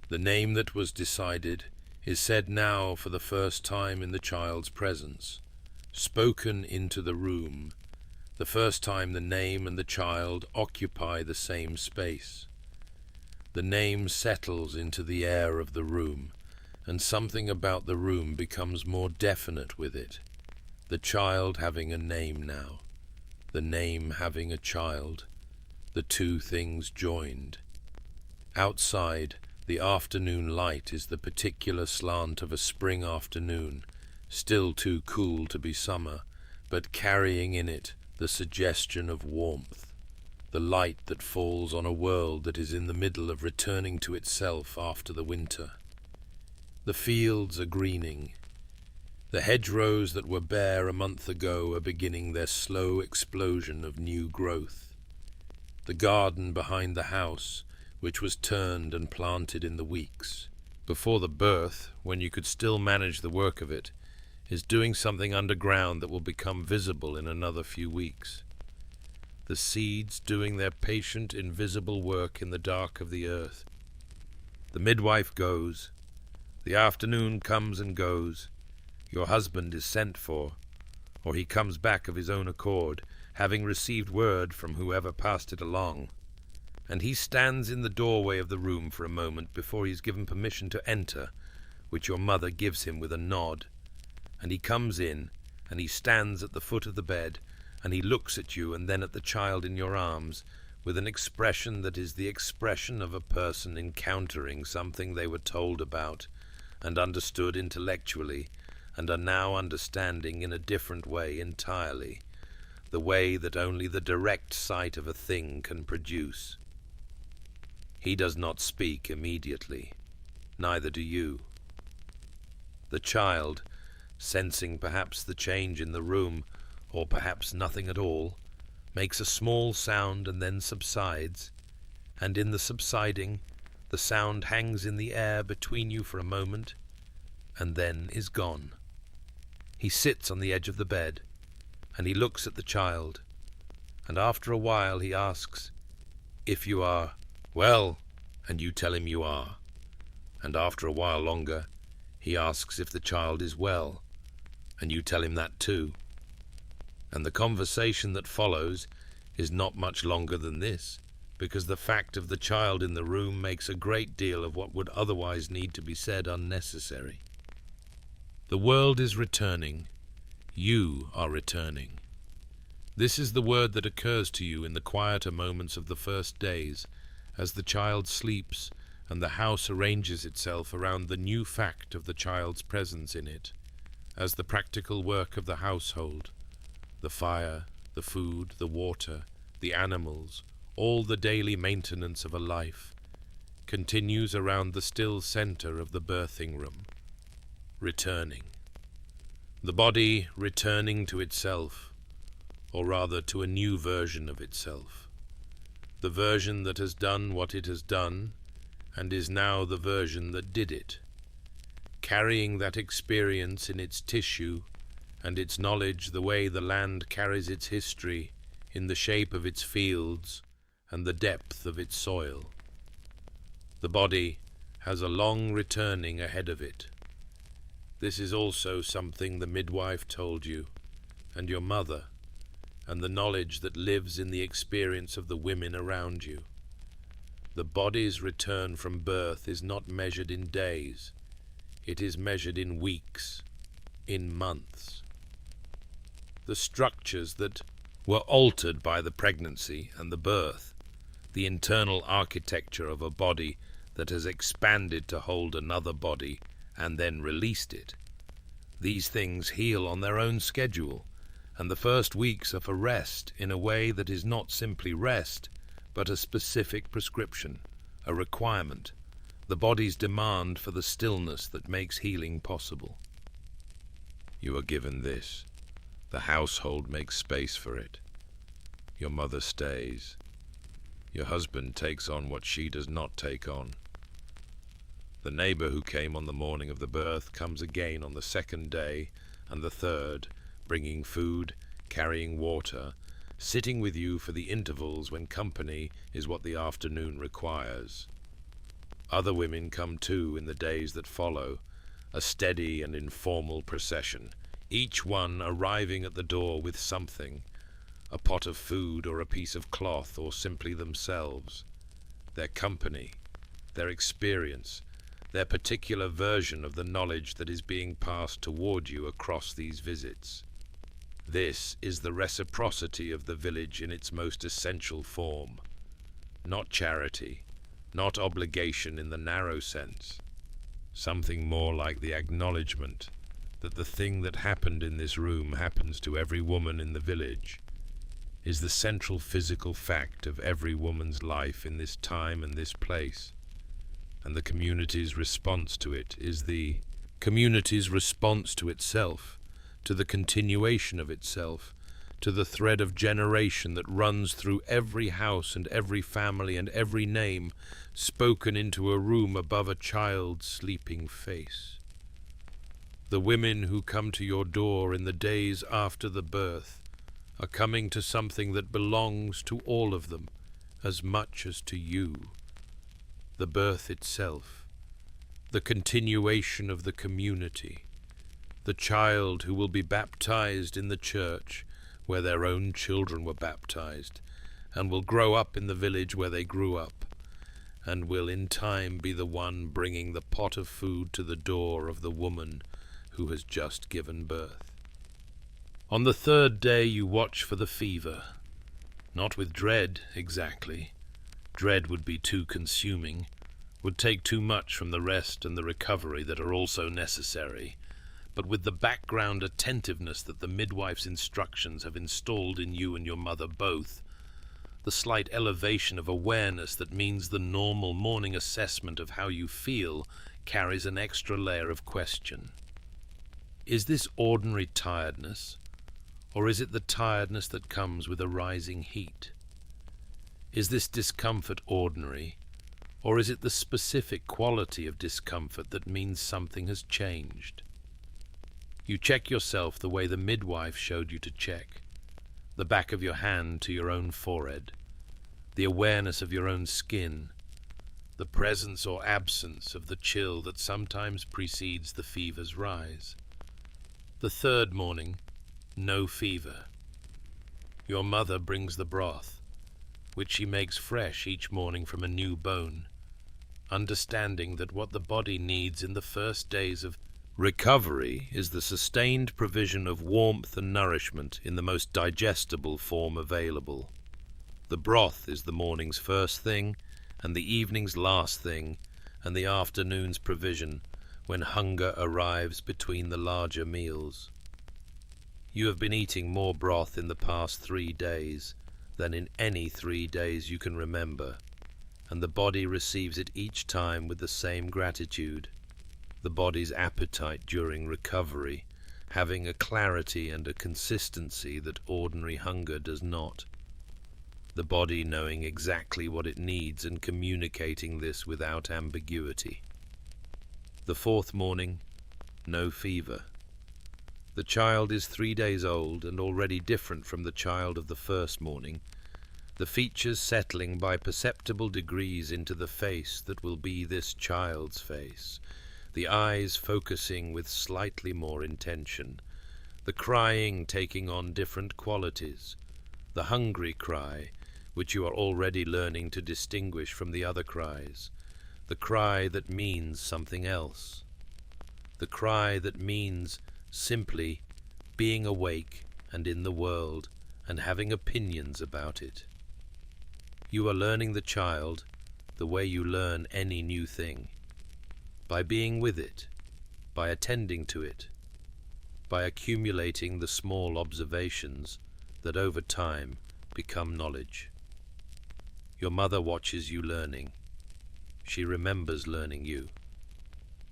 The name that was decided is said now for the first time in the child's presence, spoken into the room, the first time the name and the child occupy the same space. The name settles into the air of the room, and something about the room becomes more definite with it, the child having a name now, the name having a child, the two things joined. Outside, the afternoon light is the particular slant of a spring afternoon, still too cool to be summer, but carrying in it the suggestion of warmth, the light that falls on a world that is in the middle of returning to itself after the winter. The fields are greening. The hedgerows that were bare a month ago are beginning their slow explosion of new growth. The garden behind the house, which was turned and planted in the weeks before the birth, when you could still manage the work of it, is doing something underground that will become visible in another few weeks. The seeds doing their patient, invisible work in the dark of the earth. The midwife goes. The afternoon comes and goes. Your husband is sent for, or he comes back of his own accord, having received word from whoever passed it along. And he stands in the doorway of the room for a moment before he is given permission to enter, which your mother gives him with a nod. And he comes in, and he stands at the foot of the bed, and he looks at you and then at the child in your arms, with an expression that is the expression of a person encountering something they were told about, and understood intellectually, and are now understanding in a different way entirely, the way that only the direct sight of a thing can produce. He does not speak immediately, neither do you. The child, sensing perhaps the change in the room, or perhaps nothing at all, makes a small sound and then subsides, and in the subsiding, the sound hangs in the air between you for a moment, and then is gone. He sits on the edge of the bed, and he looks at the child, and after a while he asks, if you are well, and you tell him you are, and after a while longer, he asks if the child is well, and you tell him that too. And the conversation that follows is not much longer than this, because the fact of the child in the room makes a great deal of what would otherwise need to be said unnecessary. The world is returning. You are returning. This is the word that occurs to you in the quieter moments of the first days, as the child sleeps and the house arranges itself around the new fact of the child's presence in it, as the practical work of the household, the fire, the food, the water, the animals, all the daily maintenance of a life, continues around the still center of the birthing room, returning. The body returning to itself, or rather to a new version of itself. The version that has done what it has done, and is now the version that did it, carrying that experience in its tissue and its knowledge the way the land carries its history in the shape of its fields and the depth of its soil. The body has a long returning ahead of it. This is also something the midwife told you, and your mother, and the knowledge that lives in the experience of the women around you. The body's return from birth is not measured in days. It is measured in weeks, in months. The structures that were altered by the pregnancy and the birth, the internal architecture of a body that has expanded to hold another body and then released it. These things heal on their own schedule, and the first weeks are for rest in a way that is not simply rest, but a specific prescription, a requirement, the body's demand for the stillness that makes healing possible. You are given this. The household makes space for it. Your mother stays. Your husband takes on what she does not take on. The neighbor who came on the morning of the birth comes again on the second day and the third, bringing food, carrying water, sitting with you for the intervals when company is what the afternoon requires. Other women come too in the days that follow, a steady and informal procession, each one arriving at the door with something, a pot of food or a piece of cloth or simply themselves, their company, their experience, their particular version of the knowledge that is being passed toward you across these visits. This is the reciprocity of the village in its most essential form. Not charity, not obligation in the narrow sense. Something more like the acknowledgement that the thing that happened in this room happens to every woman in the village, is the central physical fact of every woman's life in this time and this place. And the community's response to it is the community's response to itself, to the continuation of itself, to the thread of generation that runs through every house and every family and every name spoken into a room above a child's sleeping face. The women who come to your door in the days after the birth are coming to something that belongs to all of them as much as to you. The birth itself, the continuation of the community, the child who will be baptized in the church where their own children were baptized, and will grow up in the village where they grew up, and will in time be the one bringing the pot of food to the door of the woman who has just given birth. On the third day you watch for the fever, not with dread exactly. Dread would be too consuming, would take too much from the rest and the recovery that are also necessary, but with the background attentiveness that the midwife's instructions have installed in you and your mother both, the slight elevation of awareness that means the normal morning assessment of how you feel carries an extra layer of question. Is this ordinary tiredness, or is it the tiredness that comes with a rising heat? Is this discomfort ordinary, or is it the specific quality of discomfort that means something has changed? You check yourself the way the midwife showed you to check, the back of your hand to your own forehead, the awareness of your own skin, the presence or absence of the chill that sometimes precedes the fever's rise. The third morning, no fever. Your mother brings the broth, which she makes fresh each morning from a new bone, understanding that what the body needs in the first days of recovery is the sustained provision of warmth and nourishment in the most digestible form available. The broth is the morning's first thing, and the evening's last thing, and the afternoon's provision when hunger arrives between the larger meals. You have been eating more broth in the past 3 days than in any 3 days you can remember, and the body receives it each time with the same gratitude. The body's appetite during recovery having a clarity and a consistency that ordinary hunger does not. The body knowing exactly what it needs and communicating this without ambiguity. The fourth morning, no fever. The child is 3 days old and already different from the child of the first morning, the features settling by perceptible degrees into the face that will be this child's face, the eyes focusing with slightly more intention, the crying taking on different qualities, the hungry cry, which you are already learning to distinguish from the other cries, the cry that means something else, the cry that means simply being awake and in the world and having opinions about it. You are learning the child the way you learn any new thing, by being with it, by attending to it, by accumulating the small observations that over time become knowledge. Your mother watches you learning. She remembers learning you.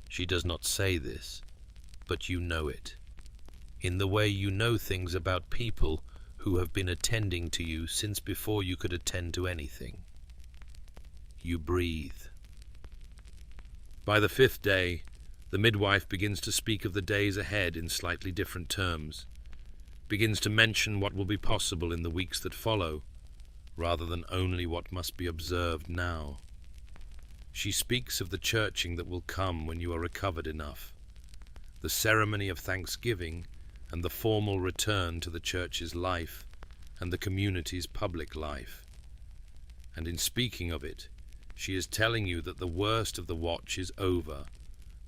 She does not say this, but you know it, in the way you know things about people who have been attending to you since before you could attend to anything. You breathe. By the 5th day, the midwife begins to speak of the days ahead in slightly different terms, begins to mention what will be possible in the weeks that follow, rather than only what must be observed now. She speaks of the churching that will come when you are recovered enough, the ceremony of thanksgiving and the formal return to the church's life and the community's public life. And in speaking of it, she is telling you that the worst of the watch is over,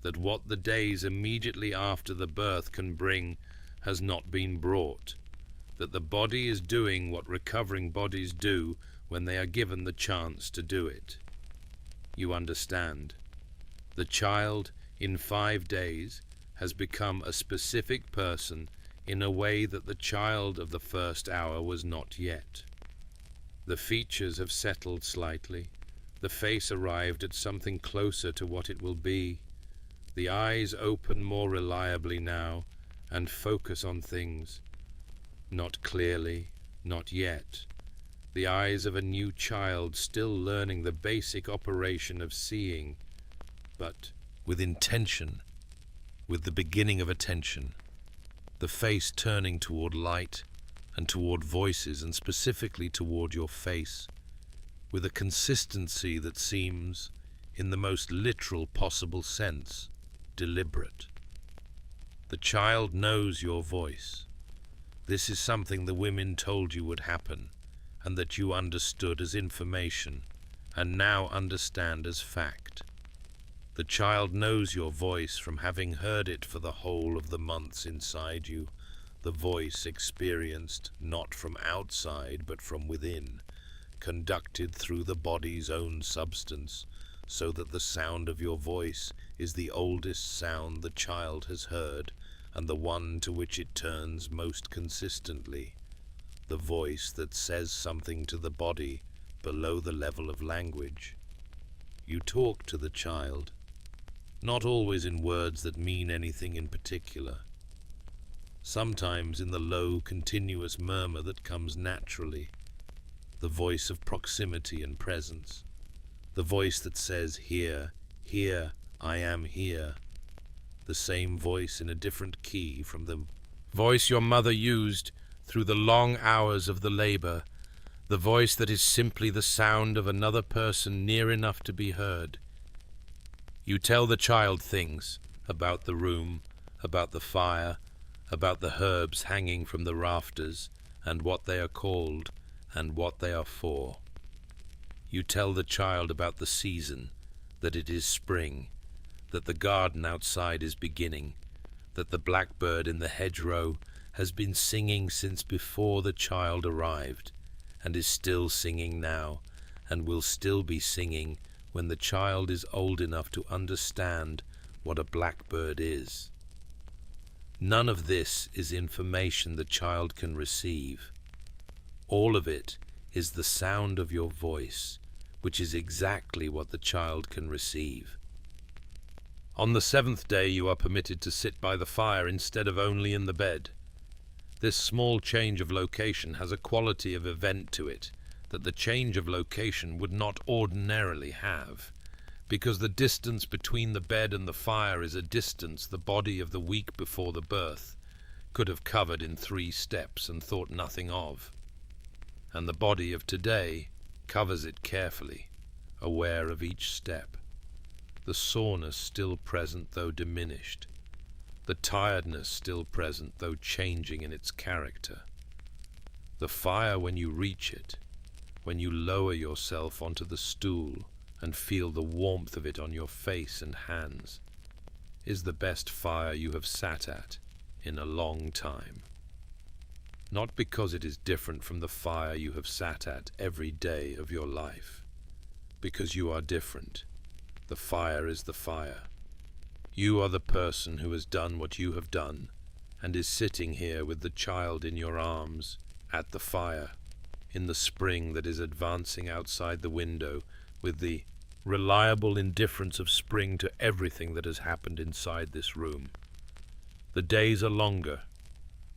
that what the days immediately after the birth can bring has not been brought, that the body is doing what recovering bodies do when they are given the chance to do it. You understand. The child, in 5 days, has become a specific person in a way that the child of the first hour was not yet. The features have settled slightly, the face arrived at something closer to what it will be, the eyes open more reliably now and focus on things, not clearly, not yet, the eyes of a new child still learning the basic operation of seeing, but with intention, with the beginning of attention, the face turning toward light and toward voices and specifically toward your face, with a consistency that seems, in the most literal possible sense, deliberate. The child knows your voice. This is something the women told you would happen, and that you understood as information, and now understand as fact. The child knows your voice from having heard it for the whole of the months inside you, the voice experienced not from outside but from within, conducted through the body's own substance, so that the sound of your voice is the oldest sound the child has heard, and the one to which it turns most consistently, the voice that says something to the body below the level of language. You talk to the child, not always in words that mean anything in particular, sometimes in the low, continuous murmur that comes naturally, the voice of proximity and presence, the voice that says, "Here, here, I am here," the same voice in a different key from the voice your mother used through the long hours of the labor, the voice that is simply the sound of another person near enough to be heard. You tell the child things about the room, about the fire, about the herbs hanging from the rafters, and what they are called, and what they are for. You tell the child about the season, that it is spring, that the garden outside is beginning, that the blackbird in the hedgerow has been singing since before the child arrived, and is still singing now, and will still be singing when the child is old enough to understand what a blackbird is. None of this is information the child can receive. All of it is the sound of your voice, which is exactly what the child can receive. On the 7th day you are permitted to sit by the fire instead of only in the bed. This small change of location has a quality of event to it that the change of location would not ordinarily have. because the distance between the bed and the fire is a distance the body of the week before the birth could have covered in 3 steps and thought nothing of, and the body of today covers it carefully, aware of each step, the soreness still present though diminished, the tiredness still present though changing in its character. The fire, when you reach it, when you lower yourself onto the stool and feel the warmth of it on your face and hands, is the best fire you have sat at in a long time. Not because it is different from the fire you have sat at every day of your life, because you are different. The fire is the fire. You are the person who has done what you have done and is sitting here with the child in your arms at the fire in the spring that is advancing outside the window, with the reliable indifference of spring to everything that has happened inside this room. The days are longer,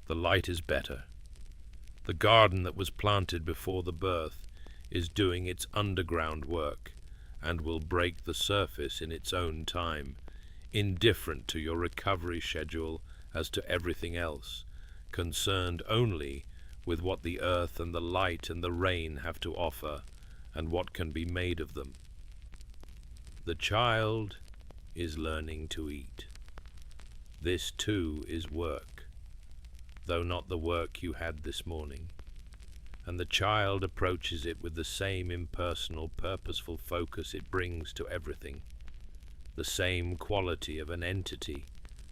the light is better. The garden that was planted before the birth is doing its underground work and will break the surface in its own time, indifferent to your recovery schedule as to everything else, concerned only with what the earth and the light and the rain have to offer and what can be made of them. The child is learning to eat. This too is work, though not the work you had this morning, and the child approaches it with the same impersonal, purposeful focus it brings to everything, the same quality of an entity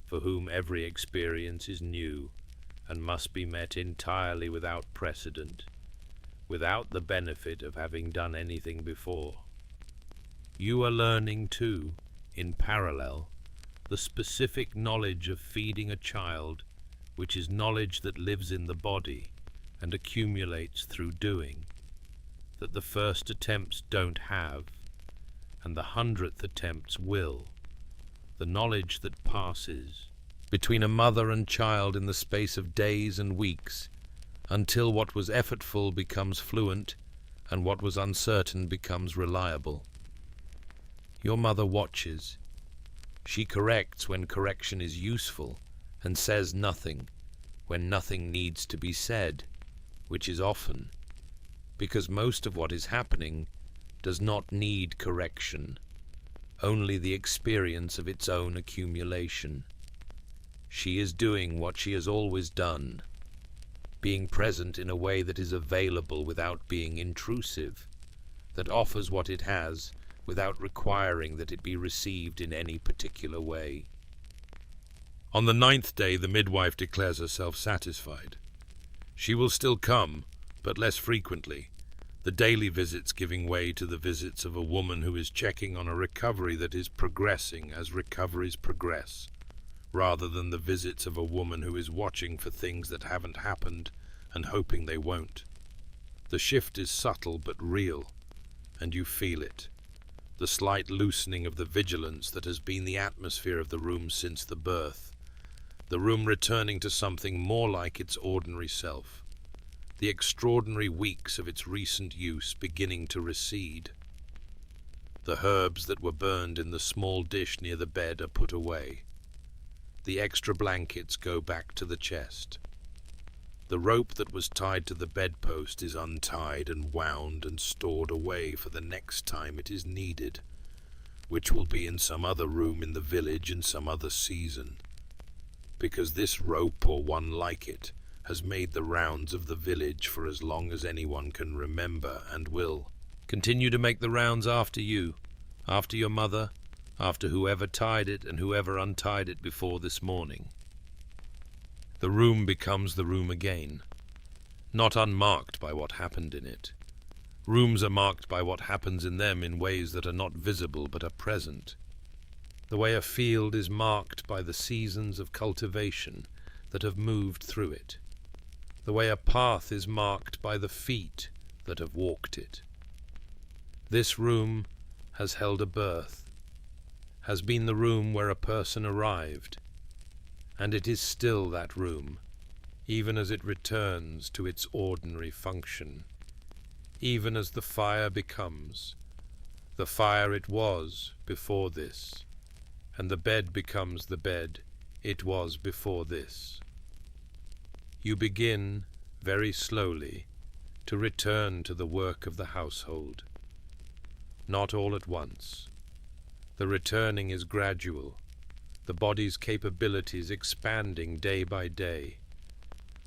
for whom every experience is new and must be met entirely without precedent, without the benefit of having done anything before. You are learning too, in parallel, the specific knowledge of feeding a child, which is knowledge that lives in the body and accumulates through doing, that the first attempts don't have, and the 100th attempts will, the knowledge that passes between a mother and child in the space of days and weeks, until what was effortful becomes fluent and what was uncertain becomes reliable. Your mother watches. She corrects when correction is useful and says nothing when nothing needs to be said, which is often, because most of what is happening does not need correction, only the experience of its own accumulation. She is doing what she has always done, being present in a way that is available without being intrusive, that offers what it has without requiring that it be received in any particular way. On the 9th day, the midwife declares herself satisfied. She will still come, but less frequently, the daily visits giving way to the visits of a woman who is checking on a recovery that is progressing as recoveries progress, rather than the visits of a woman who is watching for things that haven't happened and hoping they won't. The shift is subtle but real, and you feel it. The slight loosening of the vigilance that has been the atmosphere of the room since the birth. The room returning to something more like its ordinary self. The extraordinary weeks of its recent use beginning to recede. The herbs that were burned in the small dish near the bed are put away. The extra blankets go back to the chest. The rope that was tied to the bedpost is untied and wound and stored away for the next time it is needed, which will be in some other room in the village in some other season, because this rope or one like it has made the rounds of the village for as long as anyone can remember and will continue to make the rounds after you, after your mother, after whoever tied it and whoever untied it before this morning. The room becomes the room again, not unmarked by what happened in it. Rooms are marked by what happens in them in ways that are not visible but are present. The way a field is marked by the seasons of cultivation that have moved through it. The way a path is marked by the feet that have walked it. This room has held a birth, has been the room where a person arrived, and it is still that room, even as it returns to its ordinary function, even as the fire becomes The fire it was before this, and the bed becomes the bed it was before this. You begin, very slowly, to return to the work of the household. Not all at once. The returning is gradual, the body's capabilities expanding day by day,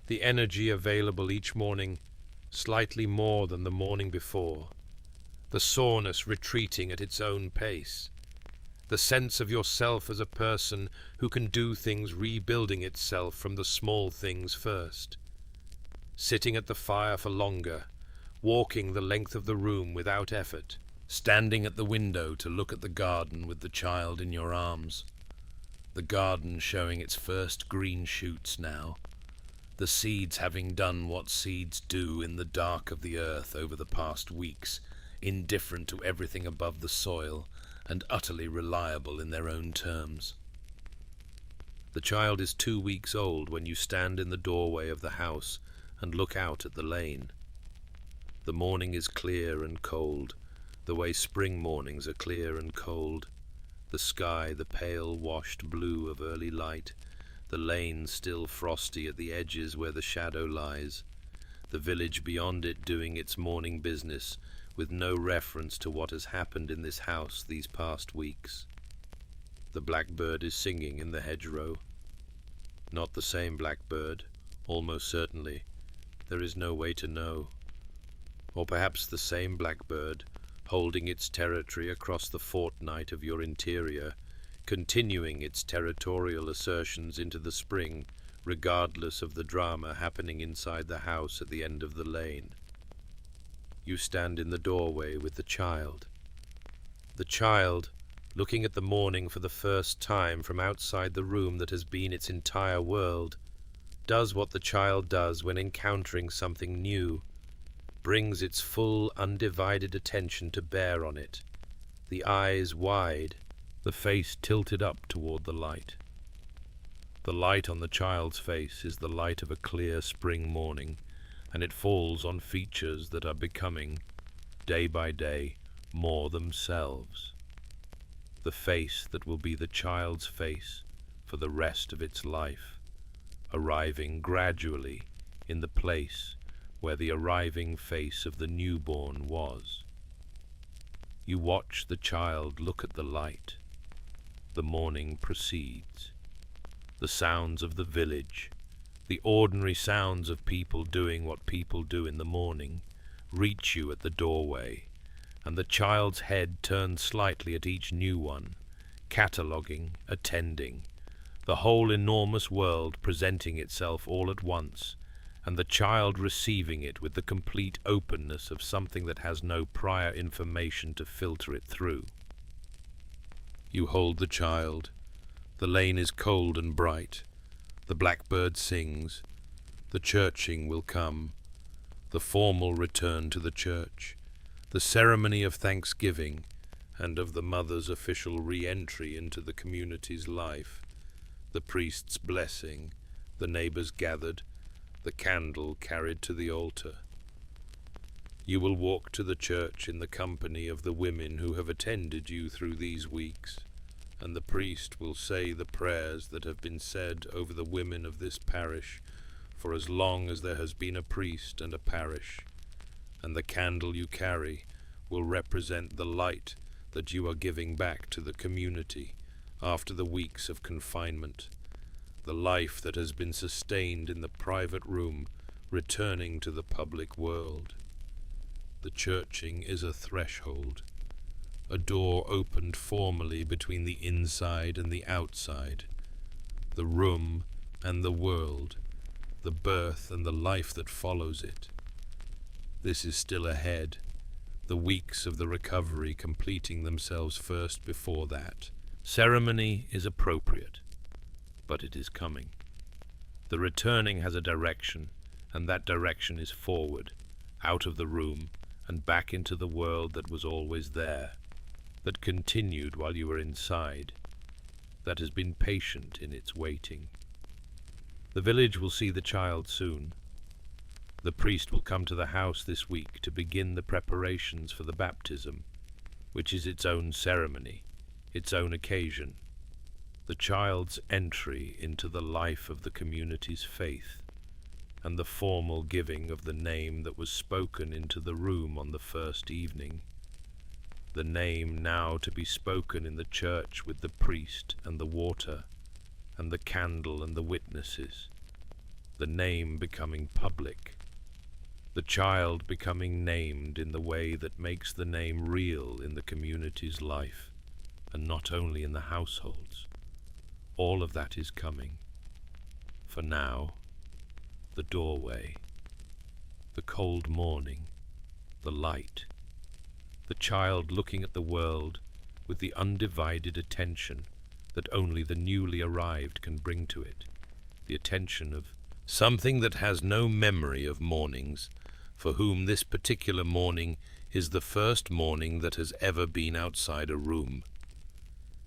the energy available each morning slightly more than the morning before, the soreness retreating at its own pace, the sense of yourself as a person who can do things rebuilding itself from the small things first, sitting at the fire for longer, walking the length of the room without effort, standing at the window to look at the garden with the child in your arms, the garden showing its first green shoots now, the seeds having done what seeds do in the dark of the earth over the past weeks, indifferent to everything above the soil and utterly reliable in their own terms. The child is 2 weeks old when you stand in the doorway of the house and look out at the lane. The morning is clear and cold, the way spring mornings are clear and cold, the sky the pale washed blue of early light, the lane still frosty at the edges where the shadow lies, the village beyond it doing its morning business with no reference to what has happened in this house these past weeks. The blackbird is singing in the hedgerow. Not the same blackbird, almost certainly. There is no way to know. Or perhaps the same blackbird, holding its territory across the fortnight of your interior, continuing its territorial assertions into the spring, regardless of the drama happening inside the house at the end of the lane. You stand in the doorway with the child. The child, looking at the morning for the first time from outside the room that has been its entire world, does what the child does when encountering something new, brings its full, undivided attention to bear on it, the eyes wide, the face tilted up toward the light. The light on the child's face is the light of a clear spring morning, and it falls on features that are becoming, day by day, more themselves. The face that will be the child's face for the rest of its life, arriving gradually in the place where the arriving face of the newborn was. You watch the child look at the light. The morning proceeds. The sounds of the village, the ordinary sounds of people doing what people do in the morning, reach you at the doorway, and the child's head turns slightly at each new one, cataloguing, attending, the whole enormous world presenting itself all at once, and the child receiving it with the complete openness of something that has no prior information to filter it through. You hold the child. The lane is cold and bright. The blackbird sings. The churching will come. The formal return to the church. The ceremony of thanksgiving and of the mother's official re-entry into the community's life. The priest's blessing. The neighbors gathered. The candle carried to the altar. You will walk to the church in the company of the women who have attended you through these weeks, and the priest will say the prayers that have been said over the women of this parish for as long as there has been a priest and a parish, and the candle you carry will represent the light that you are giving back to the community after the weeks of confinement, the life that has been sustained in the private room returning to the public world. The churching is a threshold, a door opened formally between the inside and the outside, the room and the world, the birth and the life that follows it. This is still ahead, the weeks of the recovery completing themselves first before that. Ceremony is appropriate, but it is coming. The returning has a direction, and that direction is forward, out of the room, and back into the world that was always there, that continued while you were inside, that has been patient in its waiting. The village will see the child soon. The priest will come to the house this week to begin the preparations for the baptism. which is its own ceremony, its own occasion, the child's entry into the life of the community's faith, and the formal giving of the name that was spoken into the room on the first evening, the name now to be spoken in the church with the priest and the water, and the candle and the witnesses, the name becoming public, the child becoming named in the way that makes the name real in the community's life, and not only in the households. All of that is coming. For now, the doorway, the cold morning, the light, the child looking at the world with the undivided attention that only the newly arrived can bring to it, the attention of something that has no memory of mornings, for whom this particular morning is the first morning that has ever been outside a room.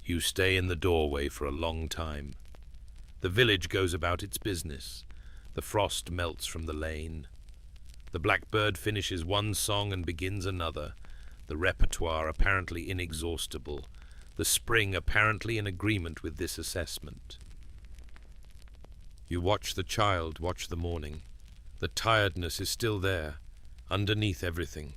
You stay in the doorway for a long time. The village goes about its business. The frost melts from the lane. The blackbird finishes one song and begins another, the repertoire apparently inexhaustible, the spring apparently in agreement with this assessment. You watch the child watch the morning. The tiredness is still there, underneath everything,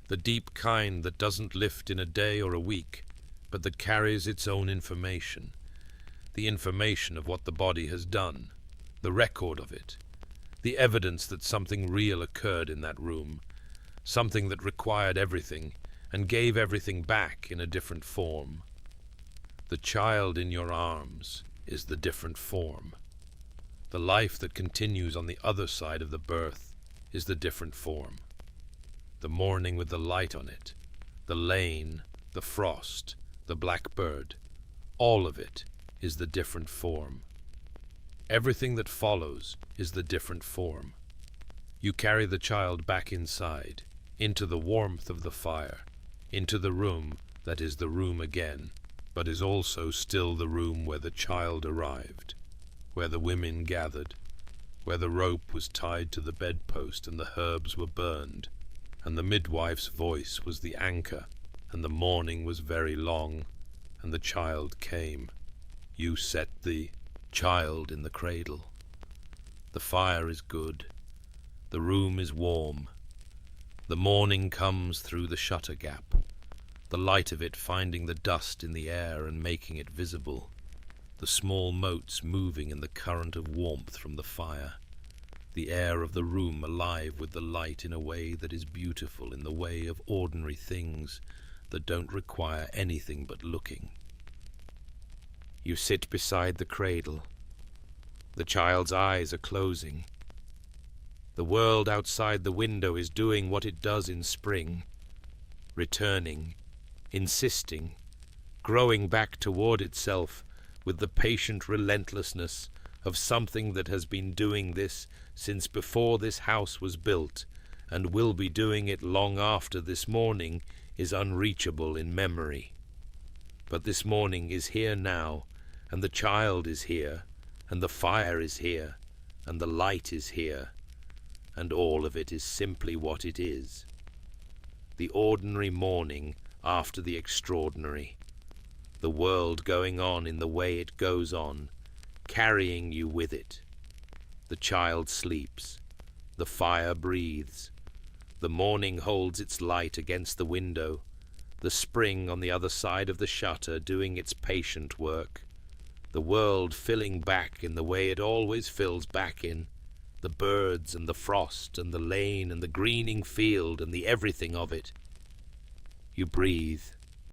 the deep kind that doesn't lift in a day or a week, but that carries its own information, the information of what the body has done, the record of it, the evidence that something real occurred in that room, something that required everything and gave everything back in a different form. The child in your arms is the different form. The life that continues on the other side of the birth is the different form. The morning with the light on it, the lane, the frost, the blackbird, all of it is the different form. Everything that follows is the different form. You carry the child back inside, into the warmth of the fire, into the room that is the room again, but is also still the room where the child arrived, where the women gathered, where the rope was tied to the bedpost and the herbs were burned, and the midwife's voice was the anchor, and the morning was very long, and the child came. You set the child in the cradle. The fire is good. The room is warm. The morning comes through the shutter gap, the light of it finding the dust in the air and making it visible, the small motes moving in the current of warmth from the fire, the air of the room alive with the light in a way that is beautiful in the way of ordinary things that don't require anything but looking. You sit beside the cradle. The child's eyes are closing. The world outside the window is doing what it does in spring, returning, insisting, growing back toward itself with the patient relentlessness of something that has been doing this since before this house was built, and will be doing it long after this morning is unreachable in memory. But this morning is here now, and the child is here, and the fire is here, and the light is here, and all of it is simply what it is. The ordinary morning after the extraordinary, the world going on in the way it goes on, carrying you with it. The child sleeps, the fire breathes, the morning holds its light against the window, the spring on the other side of the shutter doing its patient work, the world filling back in the way it always fills back in, the birds and the frost and the lane and the greening field and the everything of it. You breathe,